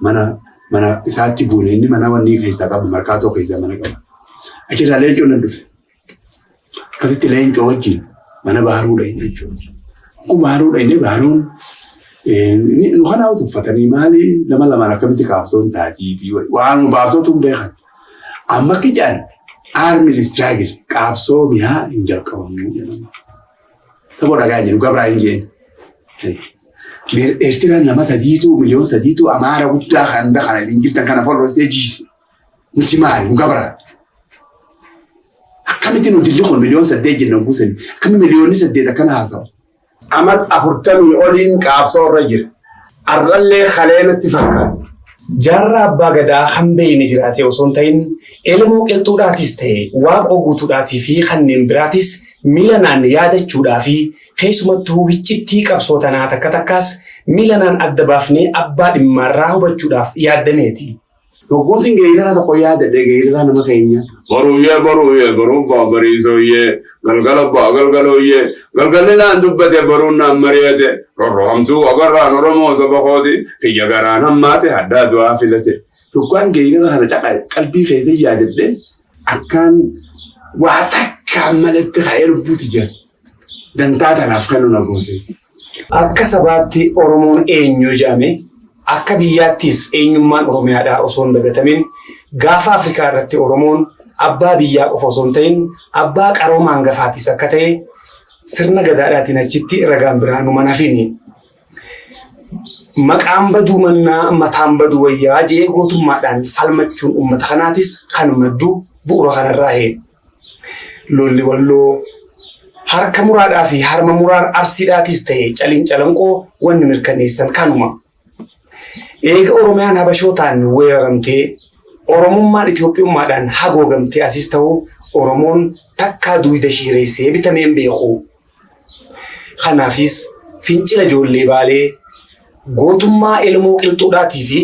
mana isaatti buune inni mana wanni keessaa qabu markaatoo keessaa mana qaba. Achirraa leencoon nan dhufe. Akkasitti leencoo wajjin mana baaruudha inni jechuudha. Kun baaruudha inni baaruun nu kanaa uffatanii maali lamaan akkamitti qaabsoon taatii fi waan baabsootu hin beekan. Amma akka jedhan armi struggle qaabsoo mi'aa hin jalqabamu jedhama. Saboo dhagaa jiru gabraa hin jeen. Eertiraan nama miliyoon 3 Amaara guddaa kan kana hin jirtan kana folloosee jiise. Nuti maali nu gabraa. Akkamitti nu dilli kun miliyoon 8 jennan buusani. Akkamitti miliyoonni 8 akkana haasawu. Amat 40 oliin qaabsoo irra jira. Arrallee kaleenatti fakkaata. Jaarraa abbaa gadaa hambeen jiraate osoo hin ta'in ilmoo qilxuudhaatis ta'e waaqoo guutuudhaatii fi kanneen biraatis miilanaan yaadachuudhaa fi keessumattuu wiccittii qabsoo tanaa takka takkaas miilanaan adda baafnee abbaa dhimmaarraa hubachuudhaaf yaaddameeti. Tokkosin geerara tokko yaadadhe geerara nama keenya. Baruun baabariisooyyee galgalooyyee galgalli naan dubbate baruun naan mari'ate rorrohamtuu agarraan Oromoo saba kooti kiyya garaan hammaate addaa du'aa filate. Tokkoon geerara kana caqa qalbii keessa yaadadhe akkaan waa takkaan malatti ka'ee lubbuuti jira. Dantaa tanaaf kan nu goote. Akka sabaatti Oromoon eenyu jedhame akka biyyaattis eenyummaan Oromiyaadhaa osoo hin dagatamin gaafa Afrikaa irratti Oromoon abbaa biyyaa qofa osoo hin ta'in abbaa qarooma hangafaatis akka ta'e sirna gadaadhaatiin achitti ragaan biraan uuman hafini. Maqaan baduu mannaa mataan baduu wayyaa jee gootummaadhaan falmachuun uummata kanaatis kan maddu bu'uura kanarraa hee. Lolli walloo harka muraadhaa fi harma muraan arsiidhaatis ta'e caliin calanqoo wanni mirkaneessan kanuma. Eega Oromiyaan Habashootaan weeraramtee Oromummaan Itoophiyummaadhaan hagoogamtee asis ta'u Oromoon takkaa duwida shiireessee bitameen beeku. Kanaafis fincila ijoollee baalee gootummaa ilmoo qilxuudhaatii fi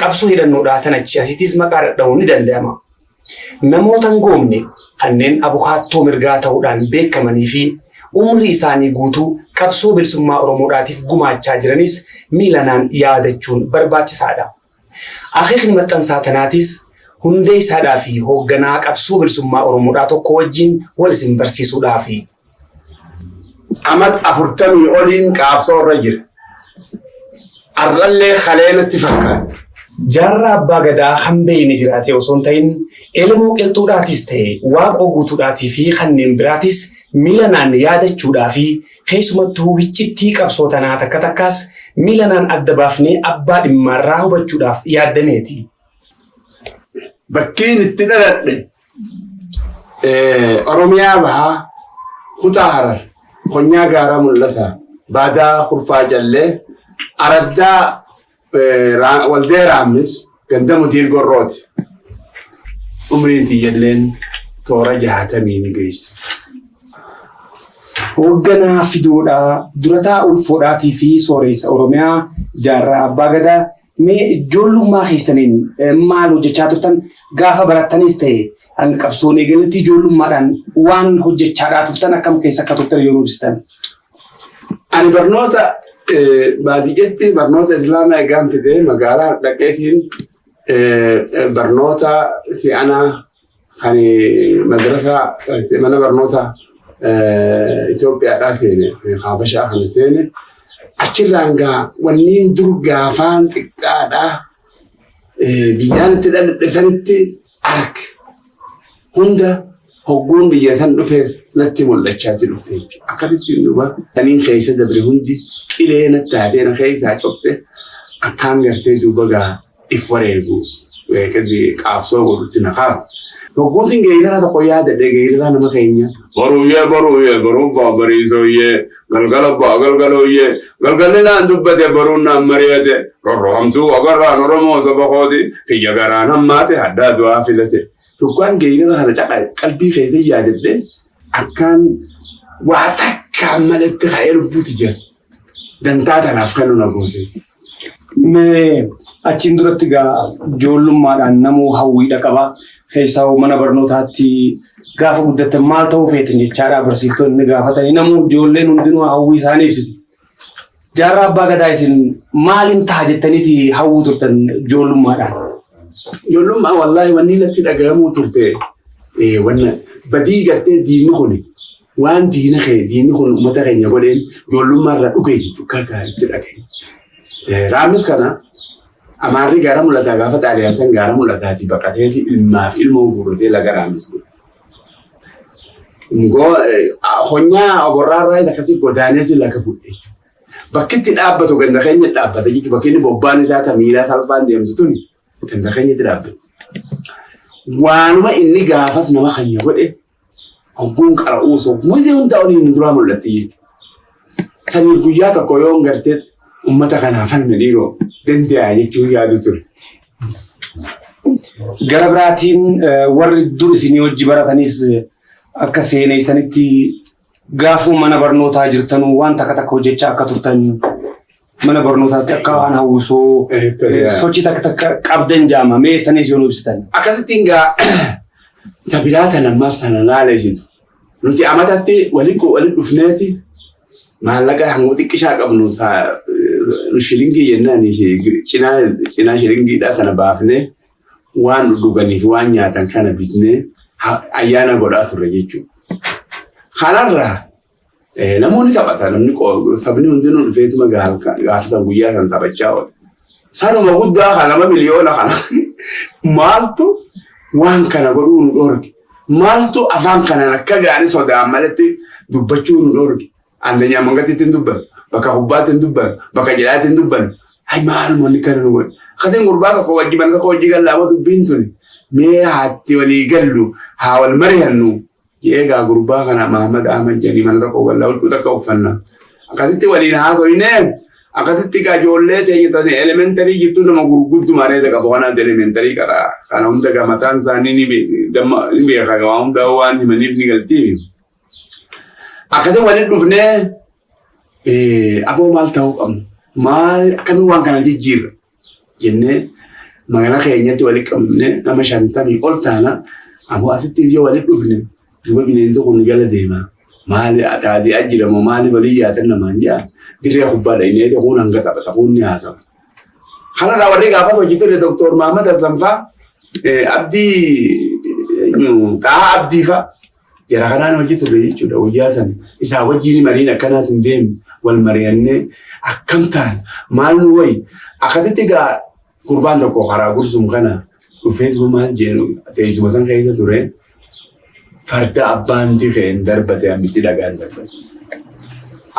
qabsoo hidhannoodhaa tanachi asitis maqaa dhadha'uun ni danda'ama. Namoota hin goomne kanneen abukaattoo mirgaa ta'uudhaan beekamanii fi umrii isaanii guutuu qabsoo bilisummaa Oromoodhaatiif gumaachaa jiranis miilanaan yaadachuun barbaachisaadha. Akeekni maxxansaa tanaatis hundee isaadhaa fi hoogganaa qabsoo bilisummaa Oromoodhaa tokko wajjin wal isin barsiisuudhaafi. Amat 40 oliin qaabsoo irra jira. Arrallee kaleenatti fakkaata. Jaarraa abbaa gadaa hambeen jiraate osoo hin ta'in ilmoo qilxuudhaatis ta'e waaqoo guutuudhaatii fi kanneen biraatis miilanaan yaadachuudhaa fi keessumattuu wiccittii qabsoo tanaa takka takkaas miilanaan adda baafnee abbaa dhimmaarraa hubachuudhaaf yaaddameeti. Bakkiin itti dhaladhe Oromiyaa bahaa kutaa Harar konyaa gaaraa mul'ata baadaa kurfaa jallee araddaa waldee raamnis ganda mutiir gorrooti. Umriin tiyyalleen toora 60 geesse. Hoogganaa fiduudhaa durataa ulfoodhaatii fi sooressa Oromiyaa jaarraa abbaa gadaa mee ijoollummaa keessaniin maal hojjechaa turtan gaafa barattanis ta'e hanga qabsoon eegaletti ijoollummaadhaan waan hojjechaadhaa turtan akkam keessa akka turtan yeroo ibsitan. Ani barnoota baadiyyaatti barnoota Islaamaa eegaan fidee magaalaa dhaqeetiin barnoota si'anaa kan madrasaa mana barnoota Itoophiyaadhaa seene Habashaa kana seene achirraan gaa wanniin dur gaafaan xiqqaadhaa biyyaan itti dhaladhe sanitti arge hunda hogguun biyya san dhufees natti mul'achaati dhufte jechuudha. Akkasitti duuba saniin keessa dabre hundi qilee natti taatee na keessaa cobte akkaan gartee duuba gaa if wareegu qaabsoo godhutti na kaafa. Tokkosin geerara tokko yaadadhe geerara nama keenya. Baruun baabariisooyyee galgalooyyee galgalli naan dubbate baruun naan mari'ate rorrohamtuu agarraan Oromoo saba kooti kiyya garaan hammaate addaa du'aa filate. Tokkoon geerara kana caqa qalbii keessa yaadadhe akkaan waa takkaan malatti ka'ee lubbuuti jira. Dantaa tanaaf kan nu goote. Mee achiin duratti gaa ijoollummaadhaan namuu hawwiidha qaba. Keessaa mana barnootaatti gaafa guddatan maal ta'uu feetan jechaadhaa barsiiftonni gaafatanii namuu ijoolleen hundinuu hawwii isaanii ibsiti. jaarraa abbaa gadaa isin maaliin ta'a jettaniiti hawwuu turtan ijoollummaadhaan? Ijoollummaa wallaahi wanni natti dhagahamuu turte wanna badii gartee diinni kun waan diinni kun uummata keenya godheen ijoollummaarraa dhugee jechuudha akka gaariitti dhagahe. Raamis kana amaarri gaara mul'ataa gaafa xaaliyaansan gaara mul'ataati baqateeti ilmaaf ilmoo fuudhatee laga raamis godhe. Honyaa oborraarraa isa akkasii godaaneeti laga bu'e. Bakki itti dhaabbatu ganda keenya dhaabbata jechuudha. Bakki inni bobbaan isaa tamiilaa salphaan deemtu tuni ganda keenyatti dhaabbata. Waanuma inni gaafas nama keenya godhe hogguun qara'uu soogumatti hundaa oliin duraa mul'atti jechuudha. Saniif guyyaa tokko yoo gartee uummata kanaaf falme dhiiroo danda'a jechuun yaadu ture. Gara biraatiin warri dur isinii hojii baratanis akka seenaa isanitti gaafuma mana barnootaa jirtanuu waan takka hojjechaa akka turtan mana barnootaatti akka waan hawwisoo sochii takka qabdan jaamamee sanis yoo ibsitan. Akkasittiin gaa tabiraata namaa sana laaleessitu. Nuti amatatti waliin dhufneeti maallaqa hanga xiqqishaa qabnu shilingii jennaan cinaa shilingiidhaa kana baafnee waan dhuganiif waan nyaatan kana bitnee ayyaana godhaa turre jechuudha. Kanarraa namoonni taphatan sabni hundinuu dhufeetuma gaafatan guyyaa san taphachaa oole. Sanuma guddaa kana 2 miliyoona kana maaltu waan kana godhuu nu dhorge? Maaltu afaan kanaan akka gaarii sodaan malatti dubbachuu nu dhorge? Andanya mangatitti hin dubban, bakka hubbaatti hin dubban, bakka jedhaatti hin dubban. Hay maal manni kana nu godhe? Kateen gurbaa tokko wajji gallaa dubbiin tuni. Mee haatti walii gallu haa wal mari'annu. Eegaa gurbaa kana Mahamad Ahmad jedhanii mana tokko wallaa hulkuu takka uffanna. Akkasitti waliin haasoinee akkasitti ijoollee teenyatan elementarii jirtu nama gurgudduma reeta qaba waan elementarii karaa kana hunda mataan isaanii ni beeka waan hundaa waan himaniif ni galtiif. Akkasii waliin dhufnee aboo maal ta'uu qabnu maal akkamii waan kana jijjiirra jennee magaalaa keenyatti waliin qabne nama 50 ol taana aboo asitti yoo waliin dhufne duuba bineensa kun jala deema maali ataadii ajjiramoo maali walii yaatan namaan jaa dirree kubbaa dha'ineeti kun hanga taphata kun ni haasawa. Kanarraa warri gaafas hojii ture Dr. Mahamad Hassan faa Xahaa Abdii faa jara kanaan hojii ture jechuudha. Hojii san isaa wajjin mariin akkanaatu hin deemne wal mari'annee akkam ta'an maal nu wayi akkasitti gaa gurbaan tokko karaa gursum kana dhufeetuma maal jeenu teessuma san keessa ture. Farda abbaan dhiqeen darbate ammiti dhagaan darbate.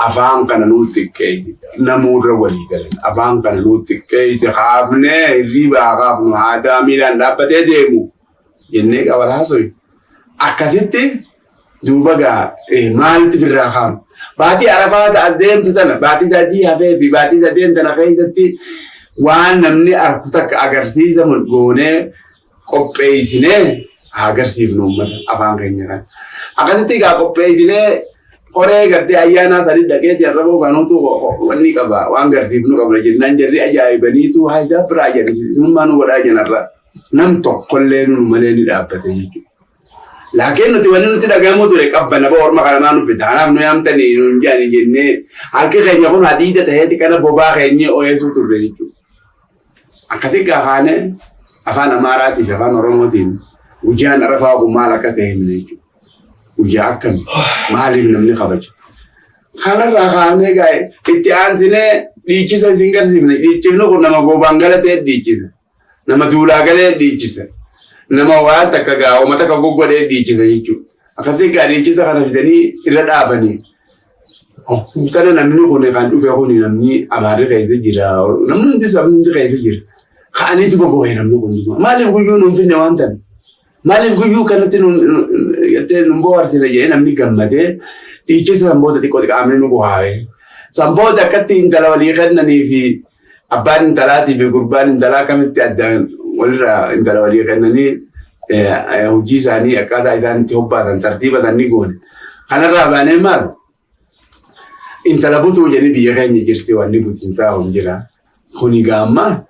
Afaan kana nuti xiqqeeti. Namoota walii galan. Afaan kana nuti xiqqeeti. Haafnee hirribaa haafnu haadaa miilaan dhaabbatee deemu. Jennee qabala haasoi. Akkasitti duuba gaa maalitti firraa haamu. Baatii arafaa ta'a deemtu sana baatii sadii hafee fi baatii sadeen tana keessatti waan namni arku takka agarsiisa goonee qopheessinee agarsiifnu uummata afaan keenya kan. Akkasitti gaa qopheessinee horee gartee ayyaanaa sadii dhaqeeti arraboo kanuutu wanni qaba waan agarsiifnu qabna jennaan jarri ajaa'ibaniitu haayidaa biraa jedhani sunummaa nu godhaa jenarra nam tokkollee nu malee ni dhaabbate jechuudha. Laakiin nuti wanni nuti dhagahamu ture qabbana ba'oo orma kanamaa nufi taanaaf nu yaamtanii nuun jaani jennee harki keenya kun hadiida ta'eeti kana bobaa keenya ooyesuu turre jechuudha. Akkasitti gaafaane afaan Amaaraatii fi afaan Oromootiin Ujaan arafaa kun maal akka ta'e himne jechuudha. Ujaa akkami maaliif namni kabaja. Kanarraa kaafnee gaa'e itti aansinee dhiichisa isin garsiifne dhiichifni kun nama gobaan galatee dhiichisa. Nama duulaa galee dhiichisa. Nama waan takka gaa uummata akka goggodhee dhiichisa jechuudha. Akkasii gaa dhiichisa kana fidanii irra dhaabanii. Sana namni kun kan dhufe kun namni Amaarri keessa jira. Namni hundi sabni hundi keessa jira. Ka'aniitu bobba'ee namni kun maaliif guyyuu nuun finne waan ta'e. Maaliif guyyuu kanatti nun bohaarsine jedhee namni gammadee dhiichisa sanboota xiqqoo xiqqaamne nu bu'aawe. Sanboota akkatti intala walii kennanii fi abbaan intalaatii fi gurbaan intalaa kamitti addaan walirraa intala walii kennanii hojii isaanii akkaataa isaan itti hobbaatan tartiibatan ni goone. Kanarraa baanee maal? Intala butuu jedhanii biyya keenya jirti wanni butinsaa kun jira. Kuni gaammaa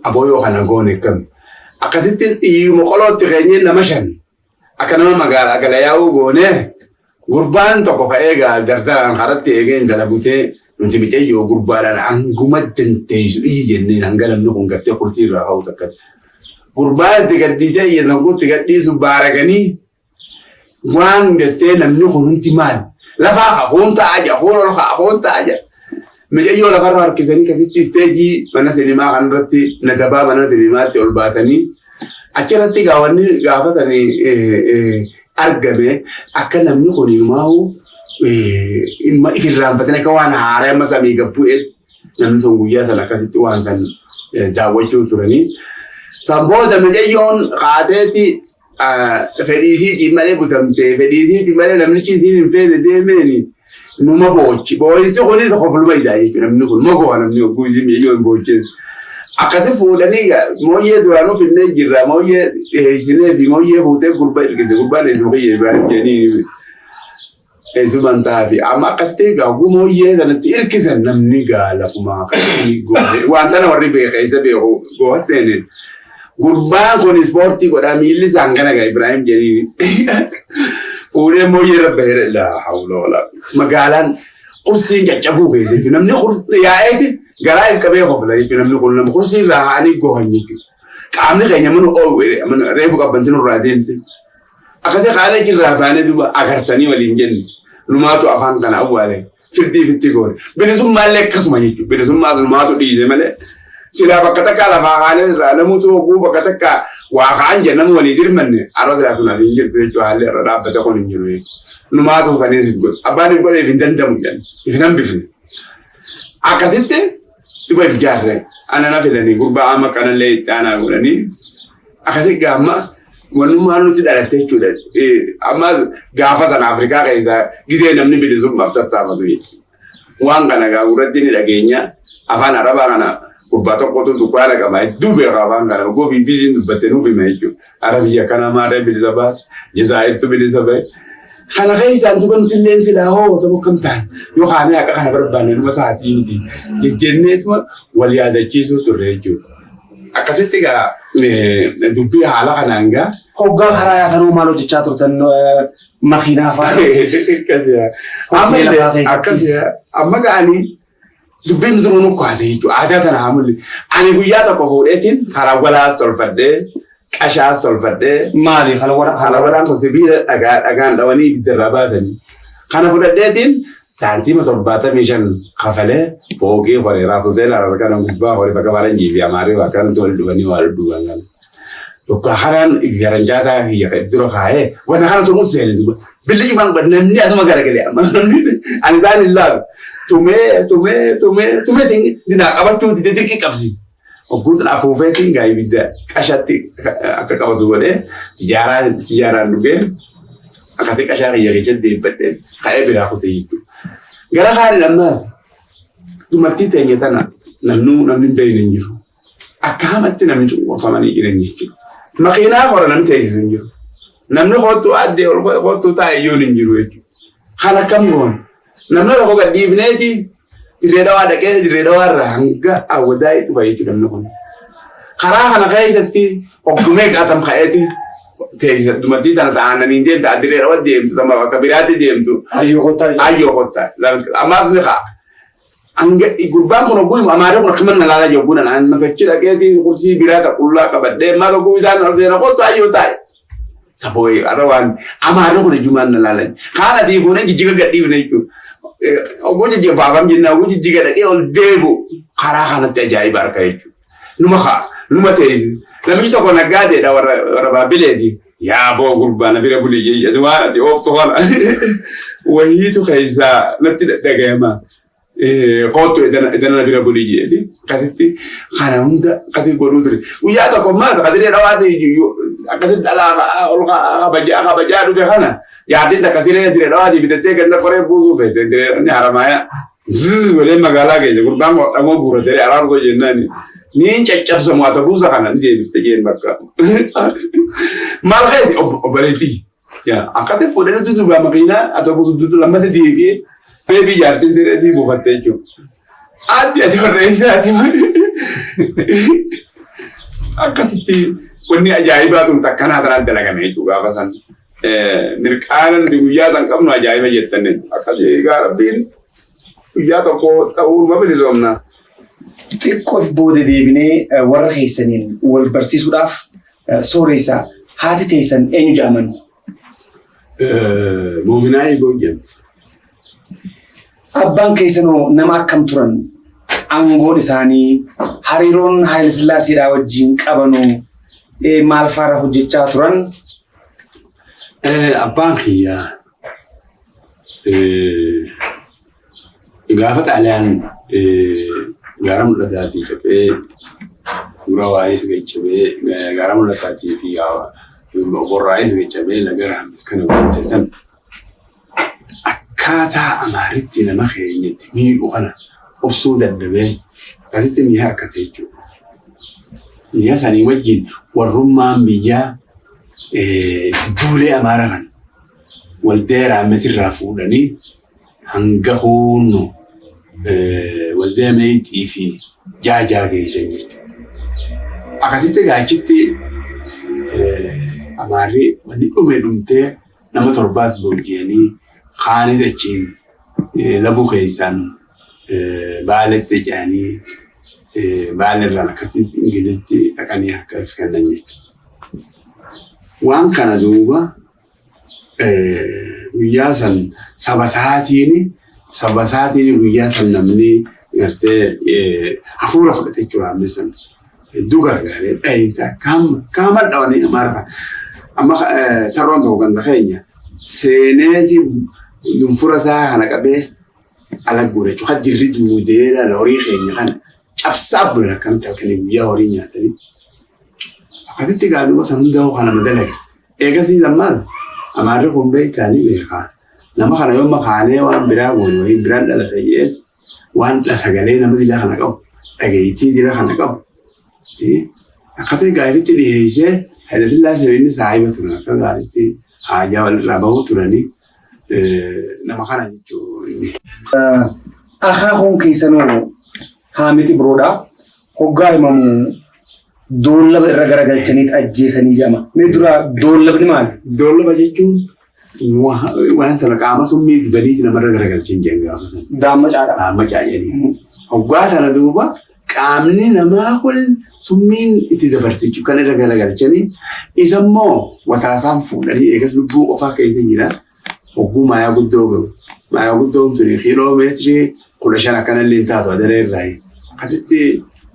aboo yoo kana goone kam. Akkasitti dhiiruma qolootti keenyeen nama 5 akka nama magaalaa gala yaa'uu goone gurbaan tokko ka'ee gaa dardaraan haratti eegee intala butee nuti micayyoo gurbaadhaan hanguma dandeessu iyyi jenneen hanga namni kun gartee kursii irraa ka'u takka. Gurbaan itti gadhiisee iyyasan kun itti gadhiisu baaraganii waan gartee namni kun hundi maal lafaa haquun ta'a jira haquun ol haquun ta'a jira. Micayyoo lafarra harkisanii kasitti isteejii mana sinimaa kanarratti nadabaa mana sinimaatti ol baasanii achirratti gaawwanni gaafatanii argame akka namni kun himaa'u ilma ifirraanfatanii akka waan haaraa amma samii gabbu'eet namni sun guyyaa sana akkasitti waan san daawwachuu turanii. Sanboota micayyoon qaateeti fedhiisiitiin malee butamtee fedhiisiitiin malee namnichi isiin hin feene deemeeni numa boochi. Boo'insi kunis qofluma idaa jechuudha namni kun mogoo namni hogguu isiin micayyoon boocheessu. Akkasi fuudhanii mooyyee duraanuu finnee jirra mooyyee dhiyeessinee fi mooyyee fuutee gurbaa ergite gurbaan eessuma kiyya Ibrahim jedhanii eessuman taa'afi amma akkasitti gaaguu mooyyee sanatti hirkisan namni gaalafumaa akkasii goone waan tana warri beekeessa beeku gooha seeneen gurbaan kun ispoortii godhaa miilli isaan kana gaa Ibrahim jedhanii fuudhee mooyyee rabba jedhe laa hawla walaa magaalaan kursiin caccabuu beekte namni yaa'eeti. Garaa qabee qofla jechuudha namni kun nama kursii irraa haanii gohan jechuudha. Qaamni keenya mana reefu qabbantiin irraa deemte. Akkasii qaala jirraa baanee duuba agartanii waliin jenne. Numaatu afaan kana awwaale firdii fitti goone. Bilisummallee akkasuma jechuudha. Bilisummaa numaatu dhiise malee. Silaa bakka takkaa lafaa haala irraa namoota hogguu bakka takkaa waa kaan jennamu walii dirmanne arroota laatuun asiin jirtu jechuudha haalli irra dhaabbata kun hin jiru jechuudha. Numaatu sanis godhe. Abbaan hin godhe hin dandamu jenna. Hin hambifne. Akkasitti duba ijaarre anana fedhanii gurbaa amma kanallee itti aanaa godhanii akkasii gaamma wanummaan nuti dhalatte jechuudha. Amma gaafa sana Afrikaa keessaa gizee namni bilisummaaf tattaafatu jechuudha. Waan kana gaagurratti ni dhageenya afaan Arabaa kana gurbaa tokkotu dukkaana qaba hedduu beeka afaan kana ogoo BBC'n dubbatte nuuf hima jechuudha. Arabiyya kana maadhaa bilisa baate Jazaa'irtu bilisa bahe. Kana keessaan duba nuti illee silaa hoo sababa kam ta'an yookaan akka kana barbaanne numa sa'aatii miti jejjenneetuma wal yaadachiisuu turre jechuudha. Akkasitti egaa dubbii haala kanaan gaa. Hoggaa karaa yaatanuu maal hojjechaa turtan makiinaa fa'aa. Amma ga'anii dubbiin nuti nu kaase jechuudha. Aadaa tana haamulli. Ani guyyaa tokko fuudheetiin karaa walaas tolfadhee. Ashaas tolfadhee maali halawwadhaan kun sibiila dhagaan dhawanii ibiddarraa baasanii. Kana fudhadheetiin saantiima 75 kafalee fooqii horee raasotee laala gubbaa horee bakka faranjii fi amaarii bakka nuti wal dhuganii wal dhugan kana. Yokkaan kanaan garanjaataa hiyya kan dura kaa'ee wanna kana tumuus seenee duuba. Billi cimaan namni asuma garagalee amma ani isaan hin laalu. Tumee dinaa qabachuu dide dirqii qabsiisa. Ogguutiin afuufeetiin gaa ibidda qashatti akka qabatu godhee tijaaraan dhugee akkasii qashaa kiyya keessatti deebbadhee ka'ee biraa kutee jechuudha. Gara haadhi ammaas dumartii teenya tana namni beeyne hin jiru. Akka hamatti namni cunqurfamanii jiran jechuudha. Makiinaa hora namni teessisu hin jiru. Namni kottuu addee ol kottuu taa'e iyyuu hin jiru jechuudha. Kan akkam goone namni tokko gadhiifneeti. Dirree dhawaa dhaqee dirree dhawaa irraa hanga awwadaa'ee dhufa jechuudha namni kun. Karaa kana keessatti hoggumee qaatam ka'eeti dumartii tana ta'anii deemta dirree dhawaa deemtu bakka biraatti deemtu. Ayyoo kottaa. Ammaas ni ka'a. Gurbaan kun hogguu amaaree kun akkuma nalaala jabbuudhaan an mafachi dhaqeeti kursii biraa taqullaa qabadhee maa tokko isaan ol seena kottu ayyoo taa'e. Sabooyi arrawaan amaaree kun ijjumaan nalaalan. Kaana tiifuun jijjiga gadhiifne jechuudha. Oguu jijjiirfaafam jennaa oguu jijjiga dhaqee ol deebi'u karaa kanatti ajaa'iba harka jechuudha. Numa teessi. Namichi tokko naggaateedha warra baabbileeti. Yaa boo gurbaa na bira bulii jedhu waan ati ooftu kana. Wayiitu keessaa natti dhaga'ama. Kootu edana na bira bulii jedhi. Akkasitti kana hunda akkasii godhuu ture. Guyyaa tokko maata qadiree dhawaate akkasitti dhalaa ol kabajaa dhufe kana. Yaatiin akkasii diree dhawaati bitattee ganda qoree buusuu feete diree ni haramaaya. Golee magaalaa keessa gurbaan dhamoo buuratee araarsoo jennaan ni caccabsamu haa buusa kana ni deebifte jeen bakka. Maal keessa obboleettii. Akkasii fuudhanii dudduubaa makiinaa haa buusu duddu lammata deebi'ee beebii jaartiin sireetii buufattee jechuudha. Ati warreen isaati. Akkasitti wanni ajaa'ibaa tun takkanaa tanaan dalagame jechuudha gaafa sana. Mirqaana nuti guyyaa san qabnu ajaa'iba jettanne akkasii egaa rabbiin guyyaa tokko ta'uu ma bilisoomna. Xiqqoof booda deebinee warra keessaniin wal barsiisuudhaaf sooressa haati teessan eenyu jedhaman? Moominaa Eegoo jedhamti. Abbaan keessanoo nama akkam turan? Aangoon isaanii hariiroon Haayile Sillaaseedhaa wajjin qabanuu maal faara hojjechaa turan? Abbaan kiyyaa gaafa xaaliyaan gaara mul'ataatii cabee dura waa'ees gachabee gaara mul'ataatii fi borraa'ees gachabee nagara hammas kana guuteessan akkaataa amaaritti nama keenyatti miidhu kana obsuu dadhabee akkasitti mi'a harkate jechuudha. Mi'a sanii wajjin warrummaan biyyaa itti duulee amaara kan waldee raamesirraa fuudhanii hanga hunnu waldee meexxii fi jaajaa geessan jechuudha. Akkasitti gaachitti amaarri wanni dhumtee nama torbaas booji'anii haanii achiin labuu keessan baaletti jedhanii baalirraan akkasitti ingilitti dhaqanii harka kennan jechuudha. Waan kana duuba guyyaa san saba isaatiin guyyaa san namni gartee hafuura fudhate jechuudha ammisan hedduu gargaaree dhahinsa kaama dhawanii amaara kan amma tarroon tokko ganda keenya seeneeti dunfura isaa kana qabee alagguudha jechuudha. Kan dirri duudeedha horii keenya kana cabsaa bulan akkanatti halkanii guyyaa horii nyaatanii akkasitti gaaduma san hundaa'u kana madalaga eegasii zammaan amaarri kun beektaanii beekaan nama kana yoo makaanee waan biraa goone wayii biraan dhalata jedhe waan sagalee nama dila kana qabu dhageettii dila kana qabu akkasii gaariitti dhiyeessee Haayile Sillaasee inni saahiba turan akka gaariitti haajaa walirraa bahuu turanii nama kana jechuudha. Akaakuun keessanoo Haamiti Biroodhaa hoggaa himamu doollaba irra garagalchaniit ajjeesanii jedhama. Mee dura doollabni maali? Doollaba jechuun wanta qaama summii dibaniiti namarra garagalchan jedhan gaafa sana. Daammacaadha. Daammacaadhanii. Hoggaa sana duuba qaamni namaa kun summiin itti dabarte jechuudha kan irra garagalchanii isa immoo wasaasaan fuudhanii eegas lubbuu qofaa keessa jira. Hogguu maayaa guddoo gahu. Maayaa guddoon tuni kiiloomeetirii 15 akkanallee taatu adaree irraa akkasitti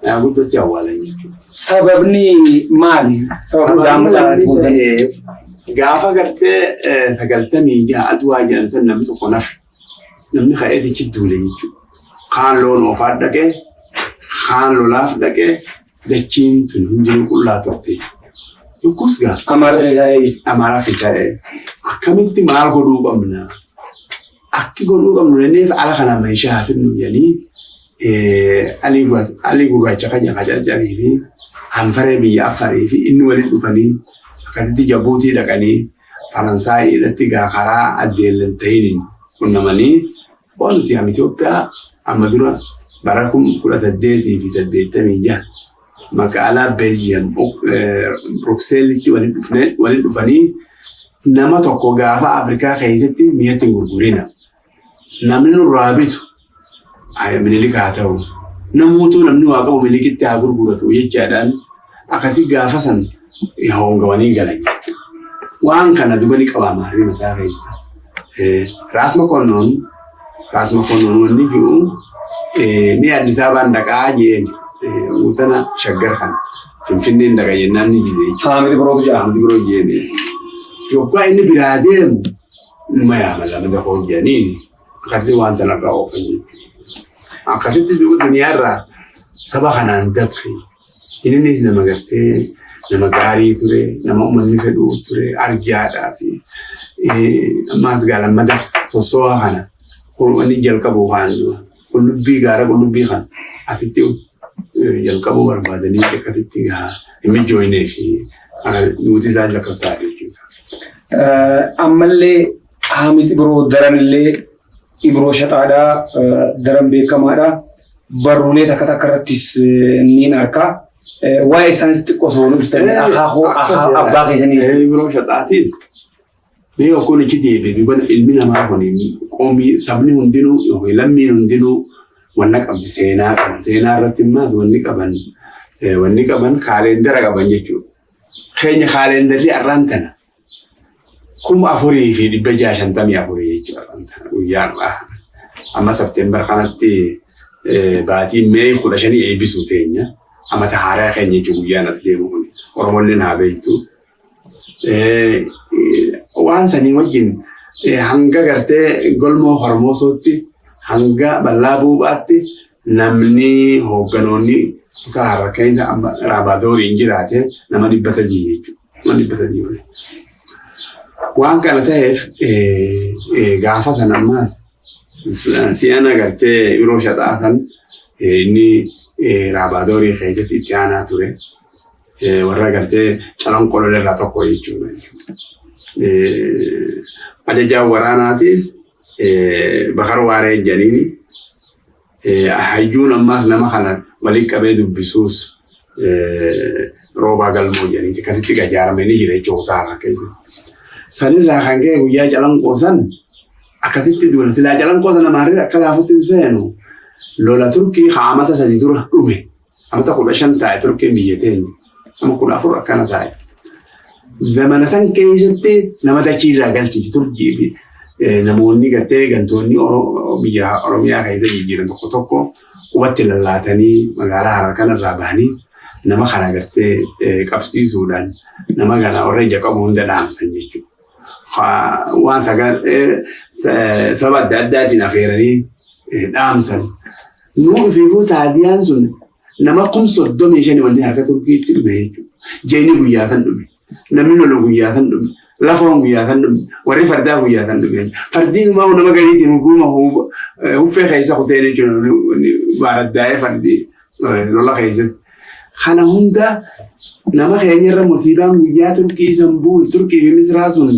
maayaa guddootti awwaalan jechuudha. Sababni maali? Sababni daammacaadha. Gaafa gartee 96 aduwaa jedhan san namni tokko nafe namni ka'eeti achi duule jechuudha. Kaan loon oofaa dhaqee kaan lolaaf dhaqee dachiin tun hundinuu qullaa turte. Yokkus gaa. Amaaraa keessaa akkamitti maal godhuu qabna? Akki godhuu qabnu jennee ala kana meeshaa finnu jedhanii alii gurraacha kan jarjarii fi hanfaree biyya Affarii fi inni waliin dhufanii akkasitti Jabuutii dhaqanii Faransaayidhatti karaa addeellan ta'in qunnamanii waan nuti amma Itoophiyaa amma dura bara 1886 magaalaa Beeljiyeem Brukseelitti waliin dhufanii nama tokko gaafa Afrikaa keessatti mi'atti gurgurina. Namni nurraa bitu Minilik haa ta'u namoota namni waa qabu Minilikitti haa gurguratu jechaadhaan akkasii gaafa san hongawanii galan. Waan kana dubani qaba maarii mataa keessa. Raas Makonnoon wanni jiru ni Addis Ababaan dhaqaa jeen utana shaggar kan Finfinneen dhaqa jennaan ni jide. Haamiti Biroo jeene. Yokkaa inni biraa deemu numa yaamala nama dakoo jedhaniin akkasitti waan sanarraa oofan jechuudha. Akkasitti duniyaarraa saba kanaan dabbe innis nama gartee nama gaarii ture nama uummanni fedhuu ture arjaadhaa fi ammaas gaalammada sossoo'aa kana wanni jalqabuu kaan qullubbii gaara qullubbii kan asitti jalqabuu barbaadanii akkasitti hin jooynee fi nuti isaan lakkas taate jechuudha. Ammallee Haamiti Biroo daranillee Ibroo Shaxaadhaa daran beekamaadhaa barruulee takka irrattis ni argaa. Waa'ee isaanis xiqqoo osoo nuti ta'e akaakuu abbaa keessanii. Ibroo Shaxaatiis Mee okkoon ichi deebi'e duuba ilmi namaa kun qoomii sabni hundinuu yookiin lammiin hundinuu wanna qabdi seenaa qaban. Seenaa irratti immaas wanni qaban kaalendara qaban jechuudha. Keenya kaalendarri arraan tana 1454 jechuudha. Guyyaa amma September kanatti baatiin Mee 15 eebbisuu teenya. Amata haaraa keenya jechuun guyyaan as deemu kun Oromolleen haa beektu. Waan sanii wajjin hanga gartee golmoo hormoosootti hanga bal'aa buubaatti namni hoogganoonni kutaa harkeensa raabadooriin jiraate nama 300 jechuudha. Nama 300. Waan kana ta'eef gaafa san ammaas si'ana gartee yeroo shaxaasan inni raabadoorii keessatti itti aanaa ture. Warra gartee calanqoloo irraa tokko jechuudha. Ajajaa waraanaatis Bakar Waaree jedhanii hayyuun ammaas nama kana waliin qabee dubbisuus Roobaa Galmoo jedhaniiti kan itti gajaaramanii jira jechuudha har'a keessa. Sanirraa kan ka'e guyyaa calanqoo san akkasitti duula silaa calanqoo sana maarree akka laafutti hin seenu lola Turkii amata 3 dura dhume. Amata 15 taa'e Turkiin biyya teenya. Amma 14 akkana taa'e. Zamana san keessatti nama dachiirraa galchiti Turkii namoonni gartee gantoonni biyya Oromiyaa keessa jijjiiran tokko qubatti lallaatanii magaalaa Harar kanarraa bahanii nama kana gartee qabsiisuudhaan nama kana warra ija qabu hunda dhaamsan jechuudha. Waan saba adda addaatiin affeeranii dhaamsan. Nuu fiiguu taadiyaan sun nama 35 wanni harka Turkiitti dhume jechuudha. Jeeni guyyaa san dhume. Namni lolu guyyaa san dhume. Lafoon guyyaa san dhume. Warri fardaa guyyaa san dhume. Fardiin immoo nama gariitiin hubuma huffee keessa kutee jechuudha. Baaraddaa'ee fardii lola keessatti. Kana hunda nama keenyarra musiibaan guyyaa Turkii san bu'u Turkii fi Misraa sun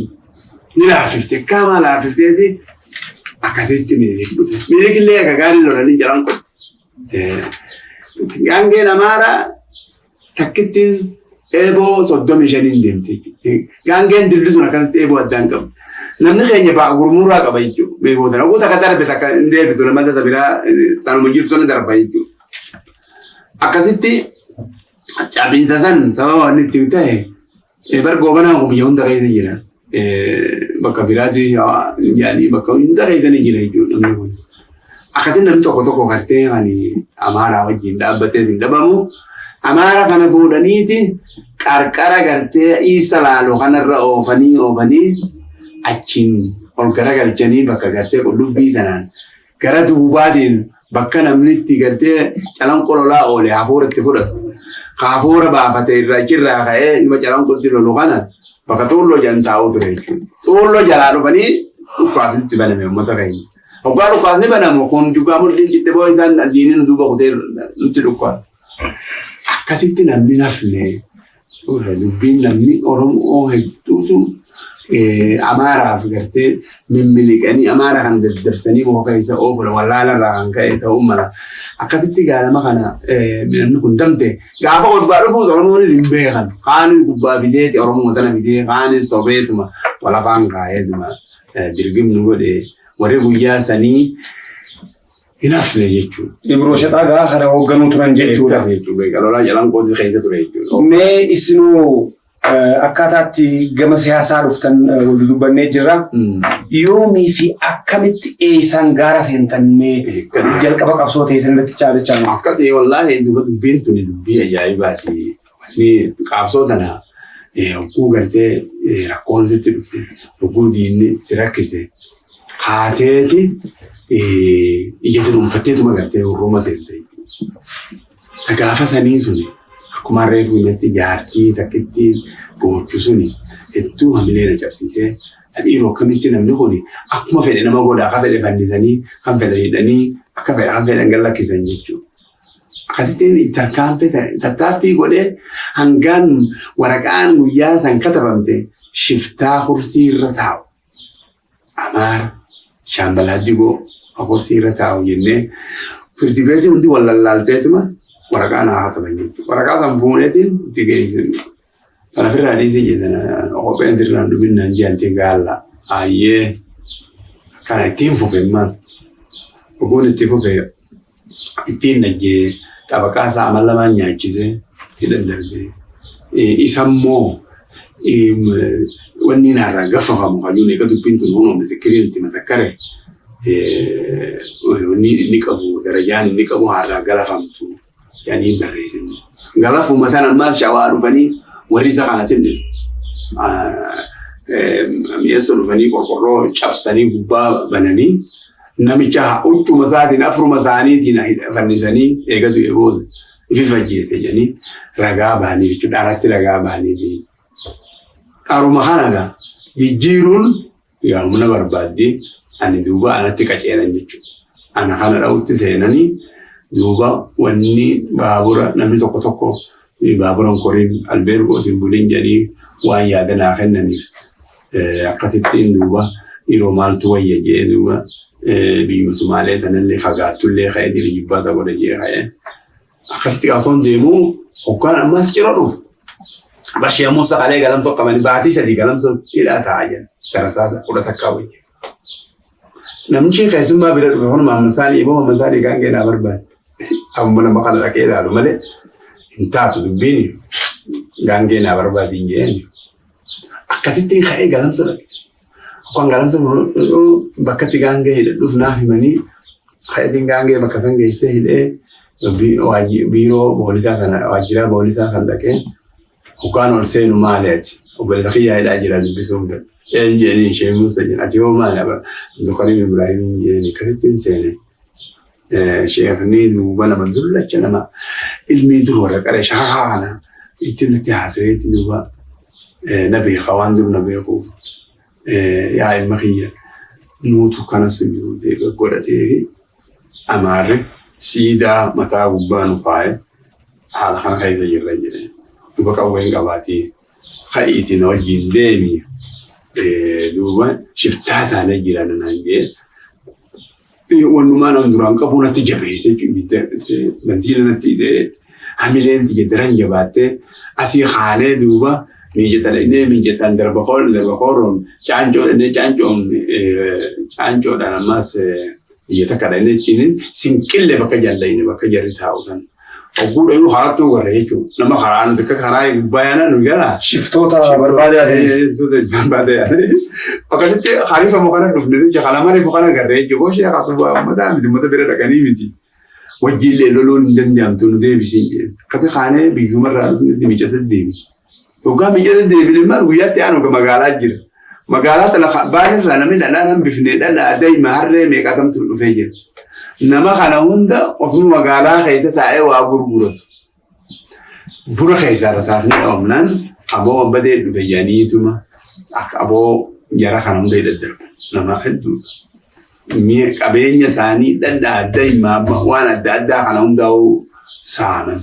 ni laaffifte. Kaamaa laaffifteeti akkasitti Minilik dhufe. Minilik illee akka gaarii lolanii jiran qotte. Gaangeen Amaaraa takkittiin eeboo 35 deemte. Gaangeen dilli sun akkanatti eeboo addaan qabu. Namni keenya ba'a gurmuraa qaba jechuudha. Beekota naquu takka darbe takka hin deebisu lamata tabiraa tanuma jirtu sana darba jechuudha. Akkasitti cabbiinsa san sababa wanni itti ta'e bar goobanaa kun biyya hunda keessa jira. Bakka biraatti yaanii bakka hunda keessa ni jira jechuudha namni kun. Akkasitti namni tokko gartee kan Amaaraa wajjin dhaabbatee hin dhabamu. Amaara kana fuudhaniiti qarqara gartee isa laaloo kanarra oofanii achiin ol garagalchanii bakka gartee qullubbii kanaan gara duubaatiin bakka namni itti gartee calanqololaa oole hafuuratti fudhatu. Hafuura baafatee irraa ka'ee ima calanqolti lolu kana bakka xuulloo jan taa'uu ture jechuudha. Xuulloo jalaa dhufanii dhukkaasnitti baname uummata keenya. Hoggaa dhukkaasni banamu kun dhugaa murtiin citte boo isaan diiniin duuba kutee nutti dhukkaasa. Akkasitti namni nafne dubbiin namni Oromoo hedduutu Amaaraaf gartee mimmiliqanii Amaara kan daddarsanii muka keessa oofudha wallaalarraa kan ka'e ta'uu mala. Akkasitti gaalama kana namni kun damte gaafa gubbaa dhufuus Oromoon hin beekan. Kaanis gubbaa bideeti Oromoo tana bidee kaanis sobeetuma walafaan kaa'eetuma dirgimni godhee warri guyyaa sanii hinafne jechuudha. Ibroo shaxaa gaa kana hoogganuu turan jechuudha. Lolaa calanqoo keessa ture jechuudha. Mee isinuu akkaataatti gama siyaasaa dhuftan wal dubbannee jirra. Yoomii fi akkamitti eessan gaara seentan mee jalqaba qabsoo ta'e sanatti chaalechaa nu. Akkasii wallaahi dubbiin tuni dubbii ajaa'ibaati. Wanni qabsoo tana hogguu gartee rakkoon sitti dhufte hogguu diinni si rakkise haateeti ijatti dhuunfatteetuma gartee hurruma seente. Gaafa sanii suni akkuma reefu himatti jaartii takkitti boochu suni hedduu hamilee na cabsiisee dhiiroo akkamitti namni kun akkuma fedhe nama godha akka fedhe fannisanii kan fedhe hidhanii akka fedhan gallakkisan jechuudha. Akkasittiin tattaaffii godhee hangaan waraqaan guyyaa san katabamte shiftaa kursii irra taa'u. Amaara Shaambalaa Digoo kursii irra taa'u jennee firdi beetii hundi wal lallaalteetuma waraqaa naa kataban jechuudha. Waraqaa san fuuneetiin أنا في الرئيس جدا هو بيندر عنده منا جانتي قال لا أيه كان يتيم في الماس بقول يتيم في التين نجى تبقى سامع لما نيجي كده دربي يسمو واني نارا غفا مخاجوني كدو بنتو هونو مسكرين انت مسكره واني نيكابو درجان نيكابو هذا غلفمتو يعني دريسني غلفو مثلا ما شوارو بني وريسا على سندل يسولو فني قرقرو چابسني غبا بناني نمجا اوچو مساتين افرو مساني تينا فنساني ايغدو يبول في فجيته يعني رغاباني بيچو دارات رغاباني بي أروما خانعا يجيرون يا منا بربادي أنا دوبا أنا تكاجينا نيجو أنا خانع راوت سيناني دوبا واني بابورا نمي توكو توكو بابورا كورين البيرغو سيمبولين جاني ويا دنا خنني أكتبتين دوبا إيرو مالتو ويجي دوبا بيمسومالي تنلي خاغاتو اللي خايدي الجبادة ولا جي خايا أكتبتي أصلا ديمو وكان أماس كيرو بس يا موسى عليه قلم توقع من بعتي سدي قلم صد إلى تعجل كرساسة ولا تكاوي نمشي خيسون ما بيرد هون ما مسالي يبغى مسالي كان جينا برباد أو من ما قال لك إيه هذا ماله انتهت دبيني كان جينا برباد يجيني أكتبتين خير قلم صد كان قلم صد بكتي كان جه دوس نافي مني خيرين كان جه بكتان جه يسهل إيه بيرو بوليسا كان واجرا بوليسا كان لكن وكانوا السينو مالاتي وبالتقية إلى أجل بسم الله إنجيني شيء مسجن أتيو مالا دكاني إبراهيم إنجيني كتير سنة شيخ نيد وبنا من دول لك أنا ما الميدور كريش هانا يتلتي حسيت دوبا نبي خوان دول نبي خو يا المخيّة نوتو كان سجود قرأتيه أمار سيدا متى وبان فاي هذا خان خير جرّي دوبا وين قباتي خايتي نوجين ديني دوبا شفتات على جيران نانجي ونما نندران كابونا تجبهي سيجي بنتينا نتيجة عملين تيجي دران جباتي أسي خانة دوبا ميجتان ميجتان دربقول چانجو دانا ماس يتكررين كنين سنكل بكجالين بكجارتها وسن أقول إنه خارطو غريجو لما خاران تكخراي بيانا نقولها شفتوتا بربادي هذه بربادي هذه أكيد خاريفة مكانه دفنه جاكلا ما ريفوكانا غريجو بوش يا كاتوبا متى بيرد كني متي وجيل لولون دندام تونو ده بيسين كده خانة بيجومر رالو ندي ميجات دين وقام ميجات دين بيلمر وياتي أنا كمقالات جرا مقالات الأخبار أنا من أنا بفني أنا دايما هرّي ميكاتم تلو فيجر نما خنا هوندا أصلا مقالة خيسة تاعي وأبور بورت بورا خيسة راسنا أمنان أبو بدي دبياني توما أبو جرا خنا هوندا يدرب نما حدو مي كابين يساني دايما وانا خنا هوندا سامن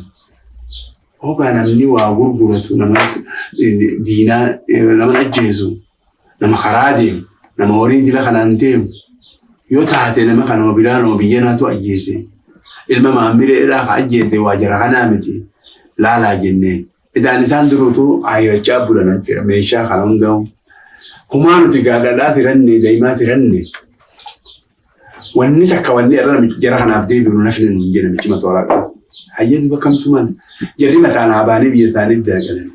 هو كان مني وأبور بورت نما دينا نما نجهزو نما خرادي نما وريد لا خنا نتيم يوتاهتي نما كانوا بلانو بيجينا تو أجيسي الماما أميري إلا أجيسي واجرها نامتي لا جنين إذا نسان دروتو أيوة جابوا لنا ميشا خلون داو هما نتقال لا ثرني دايما ثرني والنسا كواني أرنا جرها نابدي بيرو نفل نجينا مجمع طوراق هيد بكم تمان جريمة أنا عباني بيثاني الداقلن